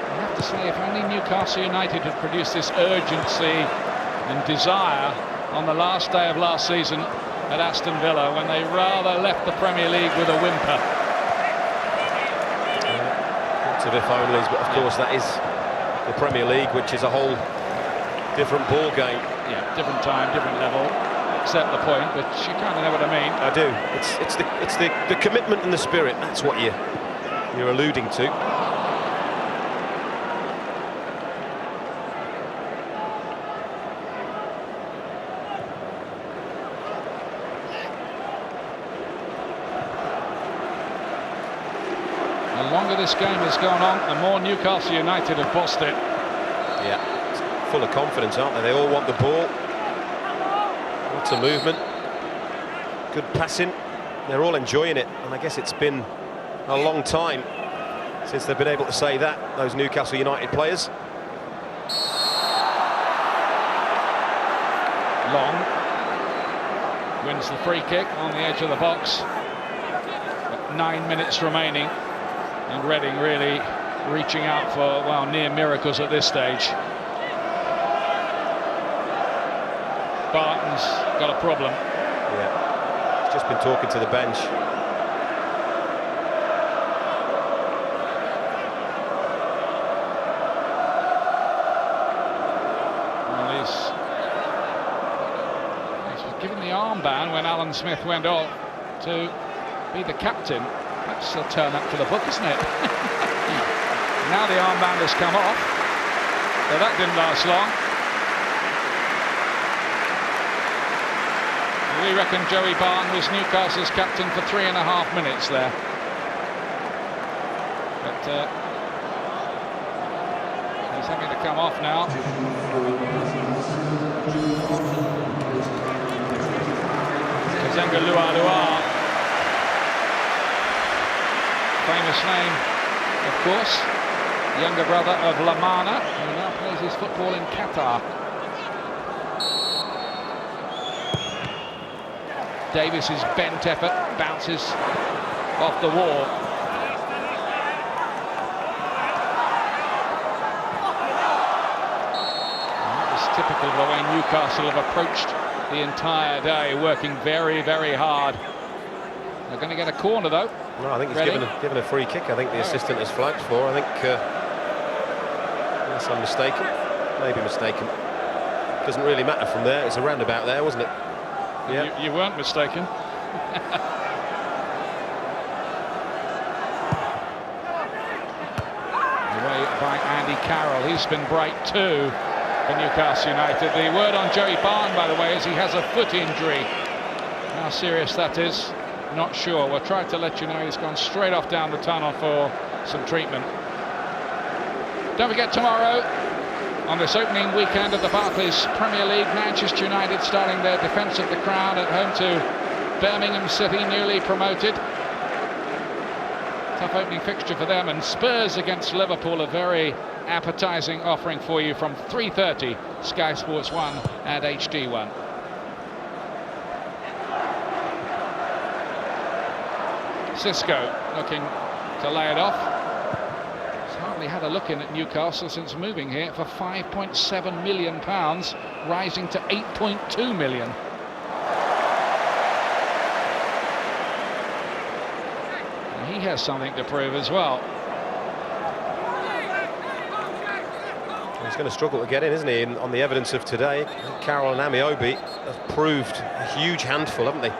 I have to say, if only Newcastle United had produced this urgency and desire on the last day of last season at Aston Villa, when they rather left the Premier League with a whimper. Lots of if-onlys, but of course that is the Premier League, which is a whole different ball game. Yeah, different time, different level. Accept the point, but you kind of know what I mean. I do. It's the commitment and the spirit. That's what you're alluding to. The longer this game has gone on, the more Newcastle United have bossed it. Yeah, full of confidence, aren't they? They all want the ball. Lots of movement. Good passing. They're all enjoying it. And I guess it's been a long time since they've been able to say that, those Newcastle United players. Long wins the free kick on the edge of the box. 9 minutes remaining. And Reading really reaching out for, well, near miracles at this stage. Barton's got a problem. Yeah, he's just been talking to the bench. Well, he's given the armband when Alan Smith went off to be the captain. That's a turn up for the book, isn't it? Now the armband has come off, so that didn't last long. We reckon Joey Barton was Newcastle's captain for 3.5 minutes there. But he's having to come off now. Kazenga Lualua. Famous name, of course, younger brother of Lamana, who now plays his football in Qatar. Davis's bent effort bounces off the wall. And that was typical of the way Newcastle have approached the entire day, working very, very hard. They're going to get a corner, though. No, I think he's given a free kick. I think the assistant has flagged for. I think, unless I'm mistaken, maybe mistaken. Doesn't really matter from there. It's a roundabout there, wasn't it? Yeah. You weren't mistaken. Away by Andy Carroll. He's been bright too for Newcastle United. The word on Joey Barton, by the way, is he has a foot injury. How serious that is, not sure. We'll try to let you know. He's gone straight off down the tunnel for some treatment. Don't forget, tomorrow on this opening weekend of the Barclays Premier League, Manchester United starting their defence of the crown at home to Birmingham City, newly promoted. Tough opening fixture for them. And Spurs against Liverpool, a very appetising offering for you from 3:30, Sky Sports 1 and HD1. Cisco looking to lay it off. He's hardly had a look in at Newcastle since moving here for £5.7 million, rising to 8.2 million. And he has something to prove as well. He's going to struggle to get in, isn't he? And on the evidence of today, Carroll and Ameobi have proved a huge handful, haven't they?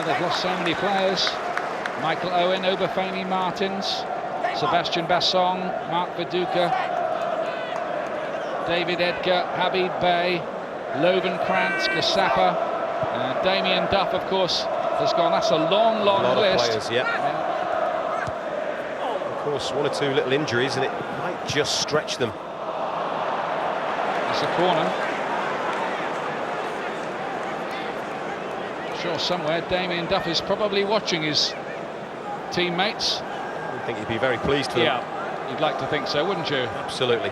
They've lost so many players. Michael Owen, Obafemi Martins, Sebastian Bassong, Mark Viduka, David Edgar, Habib Bey, Lovenkrantz, Kasapa, Damien Duff, of course, has gone. That's a long, long list. Of players, yeah. Of course, one or two little injuries, and it might just stretch them. It's a corner. I'm sure somewhere Damien Duff is probably watching his teammates. I think he'd be very pleased for them. Yeah, you'd like to think so, wouldn't you? Absolutely.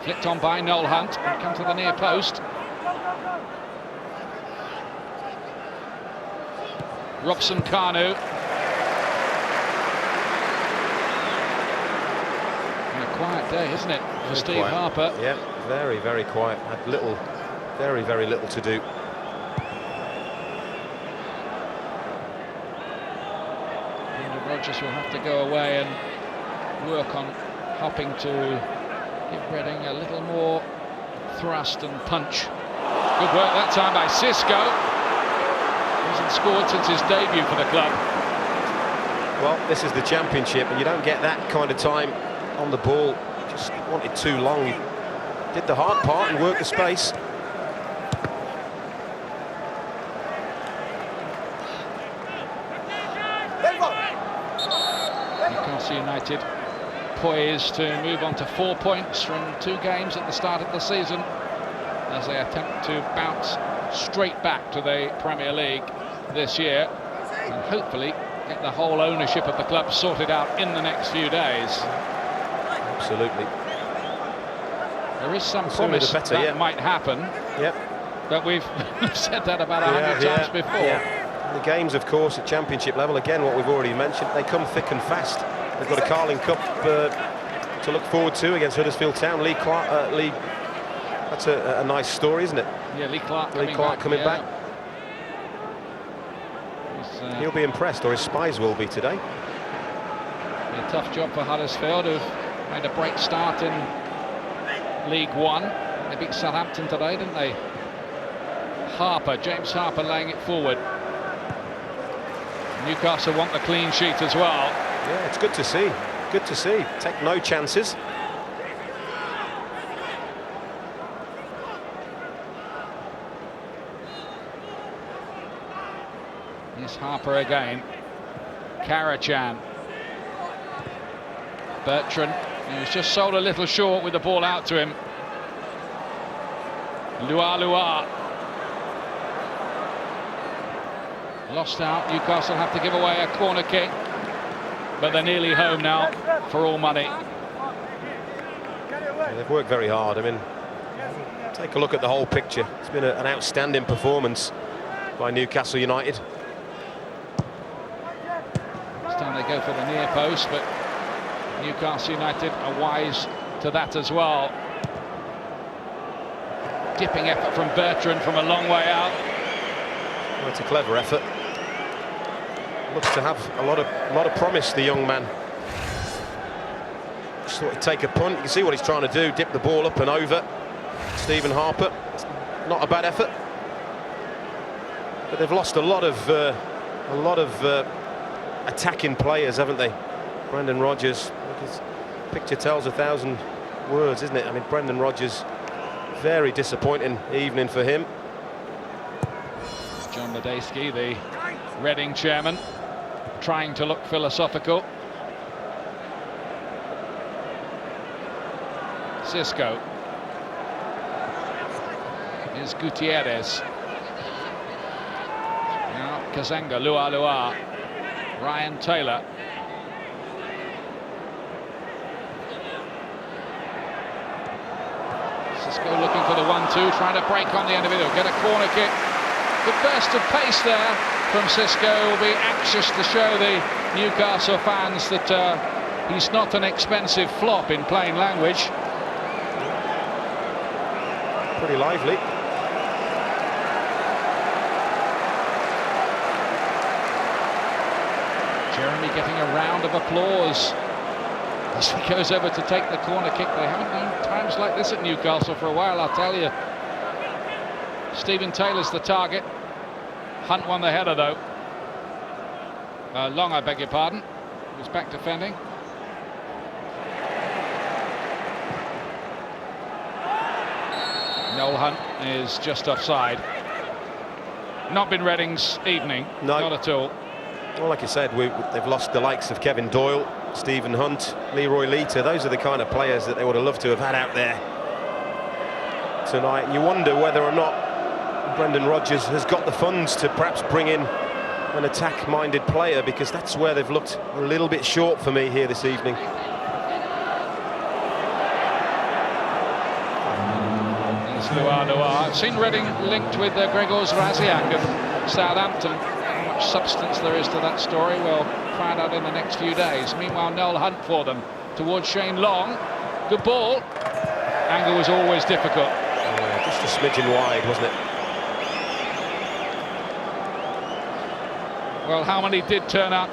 Flicked on by Noel Hunt and come to the near post. Robson Kanu. And a quiet day, isn't it, for Steve Quiet. Harper? Yeah, very, very quiet. Had little, very, very little to do. And Rodgers will have to go away and work on hoping to give Reading a little more thrust and punch. Good work that time by Xisco. Hasn't scored since his debut for the club. Well, this is the Championship, and you don't get that kind of time on the ball. Just wanted too long. He did the hard part and worked the space. Newcastle United poised to move on to 4 points from 2 games at the start of the season as they attempt to bounce straight back to the Premier League this year and hopefully get the whole ownership of the club sorted out in the next few days. Absolutely. There is some promise that might happen. Yep. But we've said that about 100 times before. Yeah. The games, of course, at Championship level, again, what we've already mentioned, they come thick and fast. They've got a Carling Cup to look forward to against Huddersfield Town. Lee Clark, that's a nice story, isn't it? Yeah, Lee Clark coming back. He'll be impressed, or his spies will be today. A tough job for Huddersfield, who've made a break start in League One. They beat Southampton today, didn't they? James Harper laying it forward. Newcastle want the clean sheet as well. Yeah, it's good to see. Good to see. Take no chances. Here's Harper again. Karachan. Bertrand. He was just sold a little short with the ball out to him. Lua. Lost out. Newcastle have to give away a corner kick, but they're nearly home now for all money. Yeah, they've worked very hard. I mean, take a look at the whole picture. It's been an outstanding performance by Newcastle United. This time they go for the near post, but Newcastle United are wise to that as well. Dipping effort from Bertrand from a long way out. Well, it's a clever effort. Looks to have a lot of promise, the young man. Just thought he'd take a punt. You can see what he's trying to do, dip the ball up and over. Stephen Harper. It's not a bad effort, but they've lost a lot of attacking players, haven't they? Brendan Rodgers. His picture tells 1,000 words, isn't it? I mean, Brendan Rodgers, very disappointing evening for him. John Medeski, the Reading chairman, trying to look philosophical. Xisco. Here's Gutierrez. Now Kazanga, Lua. Ryan Taylor. Xisco looking for the 1-2, trying to break on the end of it. He'll get a corner kick. Good burst of pace there from Xisco. Will be anxious to show the Newcastle fans that he's not an expensive flop, in plain language. Pretty lively. Jeremy getting a round of applause as he goes over to take the corner kick. They haven't known times like this at Newcastle for a while, I'll tell you. Stephen Taylor's the target. Hunt won the header, though. Long, I beg your pardon. Was back defending. Noel Hunt is just offside. Not been Reading's evening. No. Not at all. Well, like you said, they've lost the likes of Kevin Doyle, Stephen Hunt, Leroy Lita. Those are the kind of players that they would have loved to have had out there tonight. And you wonder whether or not Brendan Rodgers has got the funds to perhaps bring in an attack-minded player, because that's where they've looked a little bit short for me here this evening. I've seen Reading linked with Gregor Zraziak of Southampton. How much substance there is to that story, we'll find out in the next few days. Meanwhile, Noel Hunt for them towards Shane Long. Good ball. Angle was always difficult. Yeah, just a smidgen wide, wasn't it? Well, how many did turn up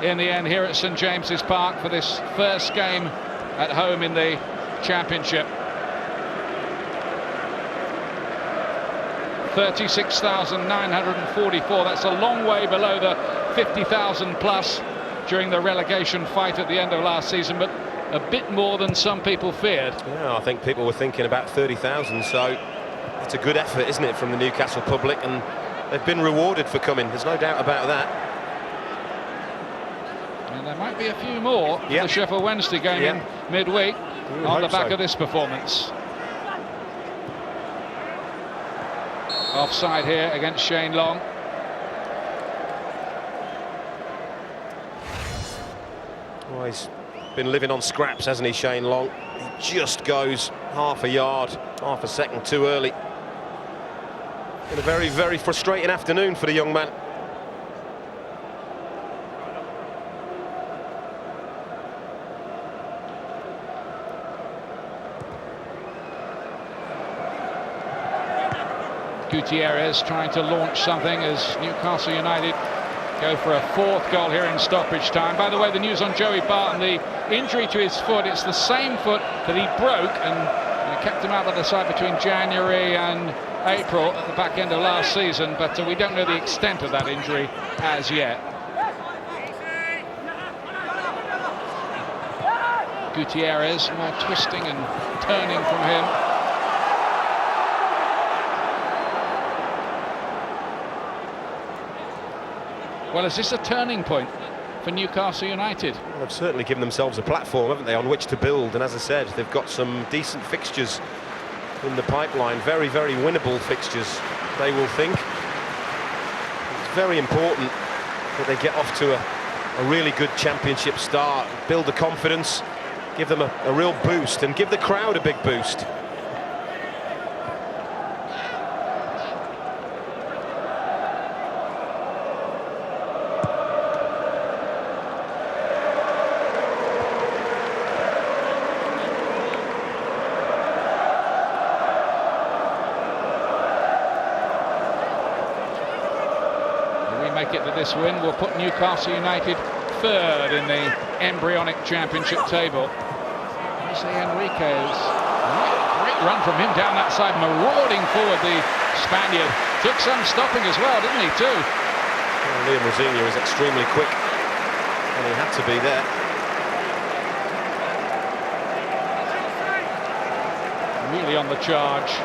in the end here at St James's Park for this first game at home in the Championship? 36,944. That's a long way below the 50,000 plus during the relegation fight at the end of last season, but a bit more than some people feared. Yeah, I think people were thinking about 30,000, so it's a good effort, isn't it, from the Newcastle public, and they've been rewarded for coming, there's no doubt about that. And there might be a few more for the Sheffield Wednesday game in midweek on the back of this performance. Offside here against Shane Long. Well, he's been living on scraps, hasn't he, Shane Long? He just goes half a yard, half a second too early. Been a very, very frustrating afternoon for the young man. Gutierrez trying to launch something as Newcastle United go for a fourth goal here in stoppage time. By the way, the news on Joey Barton, the injury to his foot, it's the same foot that he broke and kept him out of the side between January and April at the back end of last season, but we don't know the extent of that injury as yet. Gutierrez, more twisting and turning from him. Well, is this a turning point for Newcastle United? Well, they've certainly given themselves a platform, haven't they, on which to build, and as I said, they've got some decent fixtures in the pipeline, very, very winnable fixtures, they will think. It's very important that they get off to a really good Championship start, build the confidence, give them a real boost, and give the crowd a big boost. Get to this win will put Newcastle United third in the embryonic Championship table. Jose Enriquez, great run from him down that side, marauding forward the Spaniard. Took some stopping as well, didn't he, too? Well, Liam Rosenior is extremely quick, and he had to be there. Really on the charge.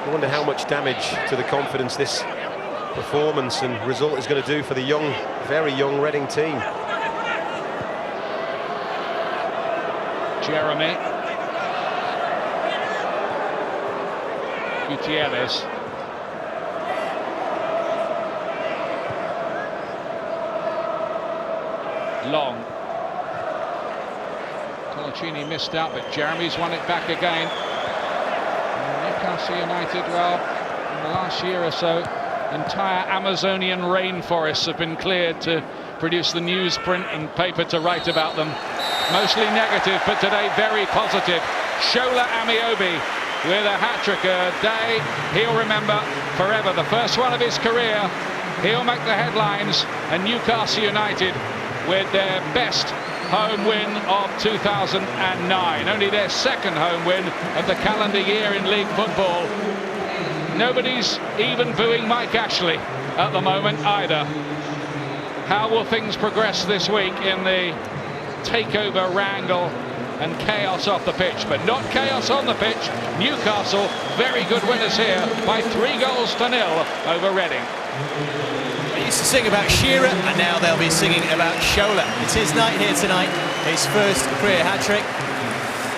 I wonder how much damage to the confidence this performance and result is going to do for the young, very young Reading team. Jeremy. Gutierrez. Long. Colaccini missed out, but Jeremy's won it back again. And Newcastle United, well, in the last year or so, entire Amazonian rainforests have been cleared to produce the newsprint and paper to write about them. Mostly negative, but today very positive. Shola Ameobi with a hat-trick, a day he'll remember forever. The first one of his career. He'll make the headlines, and Newcastle United with their best home win of 2009. Only their second home win of the calendar year in league football. Nobody's even booing Mike Ashley at the moment either. How will things progress this week in the takeover wrangle and chaos off the pitch? But not chaos on the pitch. Newcastle, very good winners here by 3-0 over Reading. They used to sing about Shearer, and now they'll be singing about Shola. It's his night here tonight, his first career hat-trick.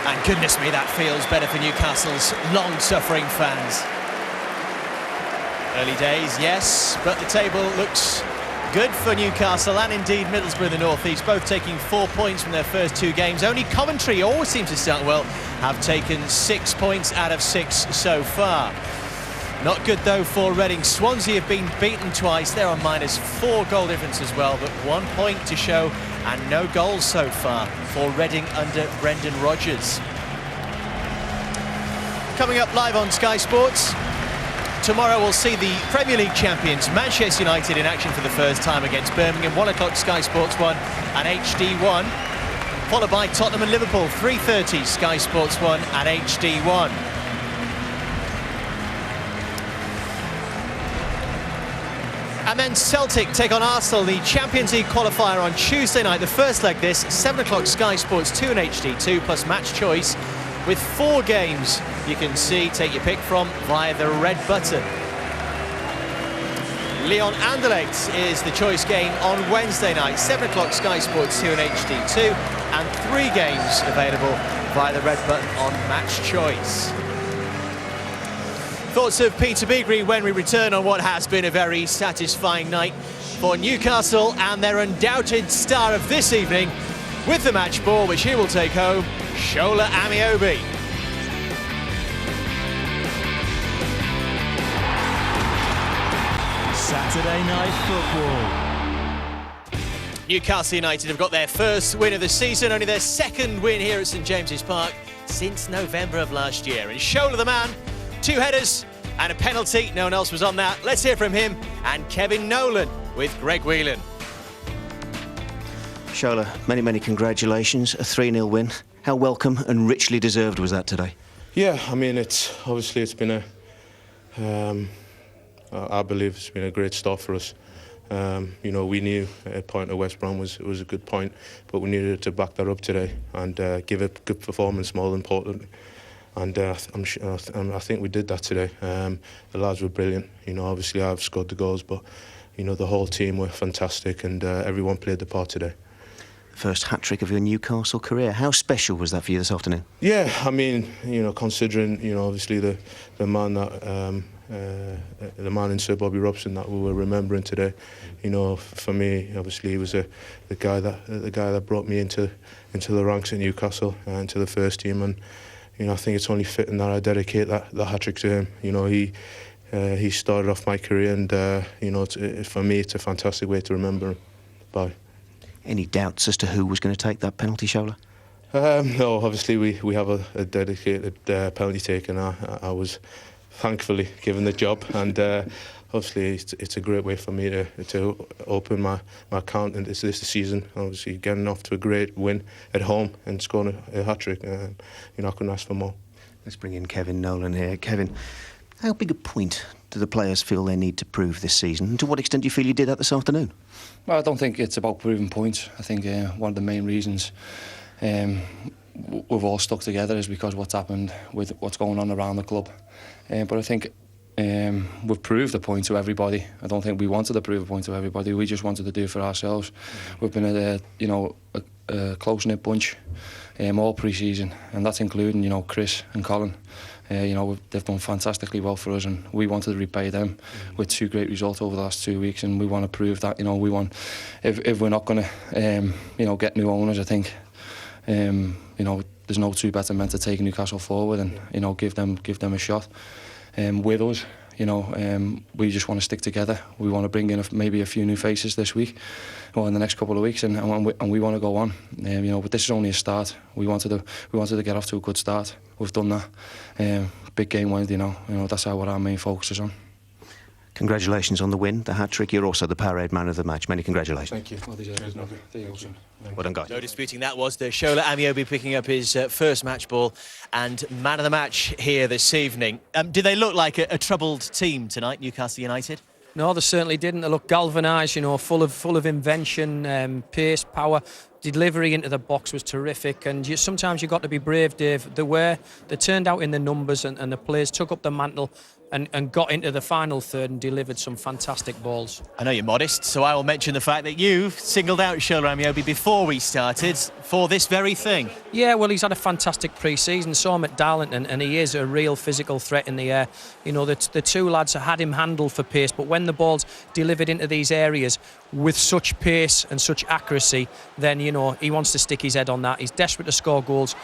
And goodness me, that feels better for Newcastle's long-suffering fans. Early days, yes, but the table looks good for Newcastle and indeed Middlesbrough in the North East, both taking 4 points from their first 2 games. Only Coventry always seems to start well, have taken 6 points out of 6 so far. Not good though for Reading. Swansea have been beaten twice. They're on -4 goal difference as well, but 1 point to show and no goals so far for Reading under Brendan Rodgers. Coming up live on Sky Sports, tomorrow we'll see the Premier League champions Manchester United in action for the first time against Birmingham. 1 o'clock Sky Sports 1 and HD1. Followed by Tottenham and Liverpool, 3:30 Sky Sports 1 and HD1. And then Celtic take on Arsenal, the Champions League qualifier on Tuesday night. The first leg this, 7 o'clock Sky Sports 2 and HD2 plus match choice with 4 games you can see, take your pick from via the red button. Lyon Anderlecht is the choice game on Wednesday night, 7 o'clock Sky Sports 2 and HD2, and 3 games available via the red button on match choice. Thoughts of Peter Beagrie when we return on what has been a very satisfying night for Newcastle and their undoubted star of this evening with the match ball, which he will take home, Shola Ameobi. Saturday Night Football. Newcastle United have got their first win of the season, only their second win here at St James's Park since November of last year. And Shola the man, 2 headers and a penalty. No one else was on that. Let's hear from him and Kevin Nolan with Greg Whelan. Shola, many congratulations. A 3-0 win. How welcome and richly deserved was that today? Yeah, I mean, it's been a, I believe it's been a great start for us. You know, we knew a point at West Brom was a good point, but we needed to back that up today and give a good performance, more importantly. And I think we did that today. The lads were brilliant. You know, obviously I've scored the goals, but you know the whole team were fantastic, and everyone played the part today. First hat-trick of your Newcastle career. How special was that for you this afternoon? Yeah, I mean, you know, considering, you know, obviously the man that the man in Sir Bobby Robson that we were remembering today, you know, for me, obviously he was the guy that brought me into the ranks at Newcastle and to the first team, and you know, I think it's only fitting that I dedicate the hat-trick to him. You know, he started off my career, and you know, for me, it's a fantastic way to remember him by. Any doubts as to who was going to take that penalty, Shola? No, obviously we have a dedicated penalty taker, and I was thankfully given the job, and obviously it's a great way for me to open my account in this season. Obviously getting off to a great win at home and scoring a hat-trick, you know, I couldn't ask for more. Let's bring in Kevin Nolan here. Kevin, how big a point do the players feel they need to prove this season, and to what extent do you feel you did that this afternoon? Well, I don't think it's about proving points. I think one of the main reasons we've all stuck together is because what's happened with what's going on around the club. But I think we've proved a point to everybody. I don't think we wanted to prove a point to everybody. We just wanted to do it for ourselves. We've been a close-knit bunch all pre-season, and that's including, you know, Chris and Colin. You know, they've done fantastically well for us, and we wanted to repay them with 2 great results over the last 2 weeks, and we want to prove that. You know, we want, if we're not going to, you know, get new owners, I think, you know, there's no 2 better men to take Newcastle forward and, you know, give them a shot with us. You know, we just want to stick together. We want to bring in maybe a few new faces this week or in the next couple of weeks, and we want to go on. You know, but this is only a start. We wanted to get off to a good start. We've done that. Big game Wednesday, you know that's what our main focus is on. Congratulations on the win, the hat-trick. You're also the parade man of the match. Many congratulations. Thank you. Well done, guys. No disputing that was the Shola Ameobi picking up his first match ball and man of the match here this evening. Did they look like a troubled team tonight, Newcastle United? No, they certainly didn't. They looked galvanised, you know, full of invention, pace, power. Delivery into the box was terrific, and sometimes you've got to be brave, Dave. They turned out in the numbers, and the players took up the mantle and got into the final third and delivered some fantastic balls. I know you're modest, so I will mention the fact that you singled out Shola Ameobi before we started for this very thing. Yeah, well, he's had a fantastic pre-season. Saw him at Darlington, and he is a real physical threat in the air. You know, the two lads had him handled for pace, but when the ball's delivered into these areas with such pace and such accuracy, then, you know, he wants to stick his head on that. He's desperate to score goals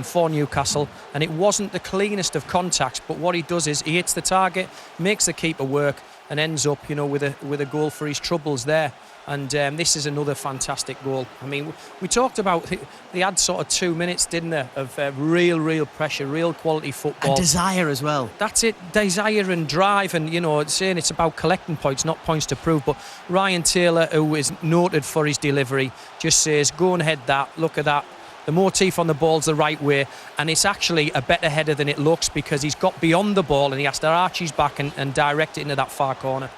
for Newcastle, and it wasn't the cleanest of contacts, but what he does is he hits the target, makes the keeper work, and ends up, you know, with a goal for his troubles there. And this is another fantastic goal. I mean, we talked about they had sort of 2 minutes, didn't they, of real pressure, real quality football. And desire as well. That's it, desire and drive, and, you know, saying it's about collecting points, not points to prove. But Ryan Taylor, who is noted for his delivery, just says, go and head that, look at that. The motif on the ball's the right way, and it's actually a better header than it looks because he's got beyond the ball and he has to arch his back and direct it into that far corner.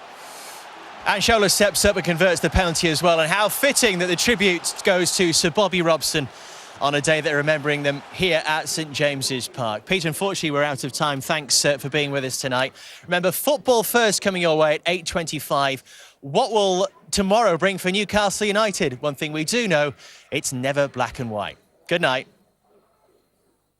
And Shola steps up and converts the penalty as well. And how fitting that the tribute goes to Sir Bobby Robson on a day that are remembering them here at St James's Park. Peter, unfortunately, we're out of time. Thanks for being with us tonight. Remember, Football First coming your way at 8:25. What will tomorrow bring for Newcastle United? One thing we do know, it's never black and white. Good night.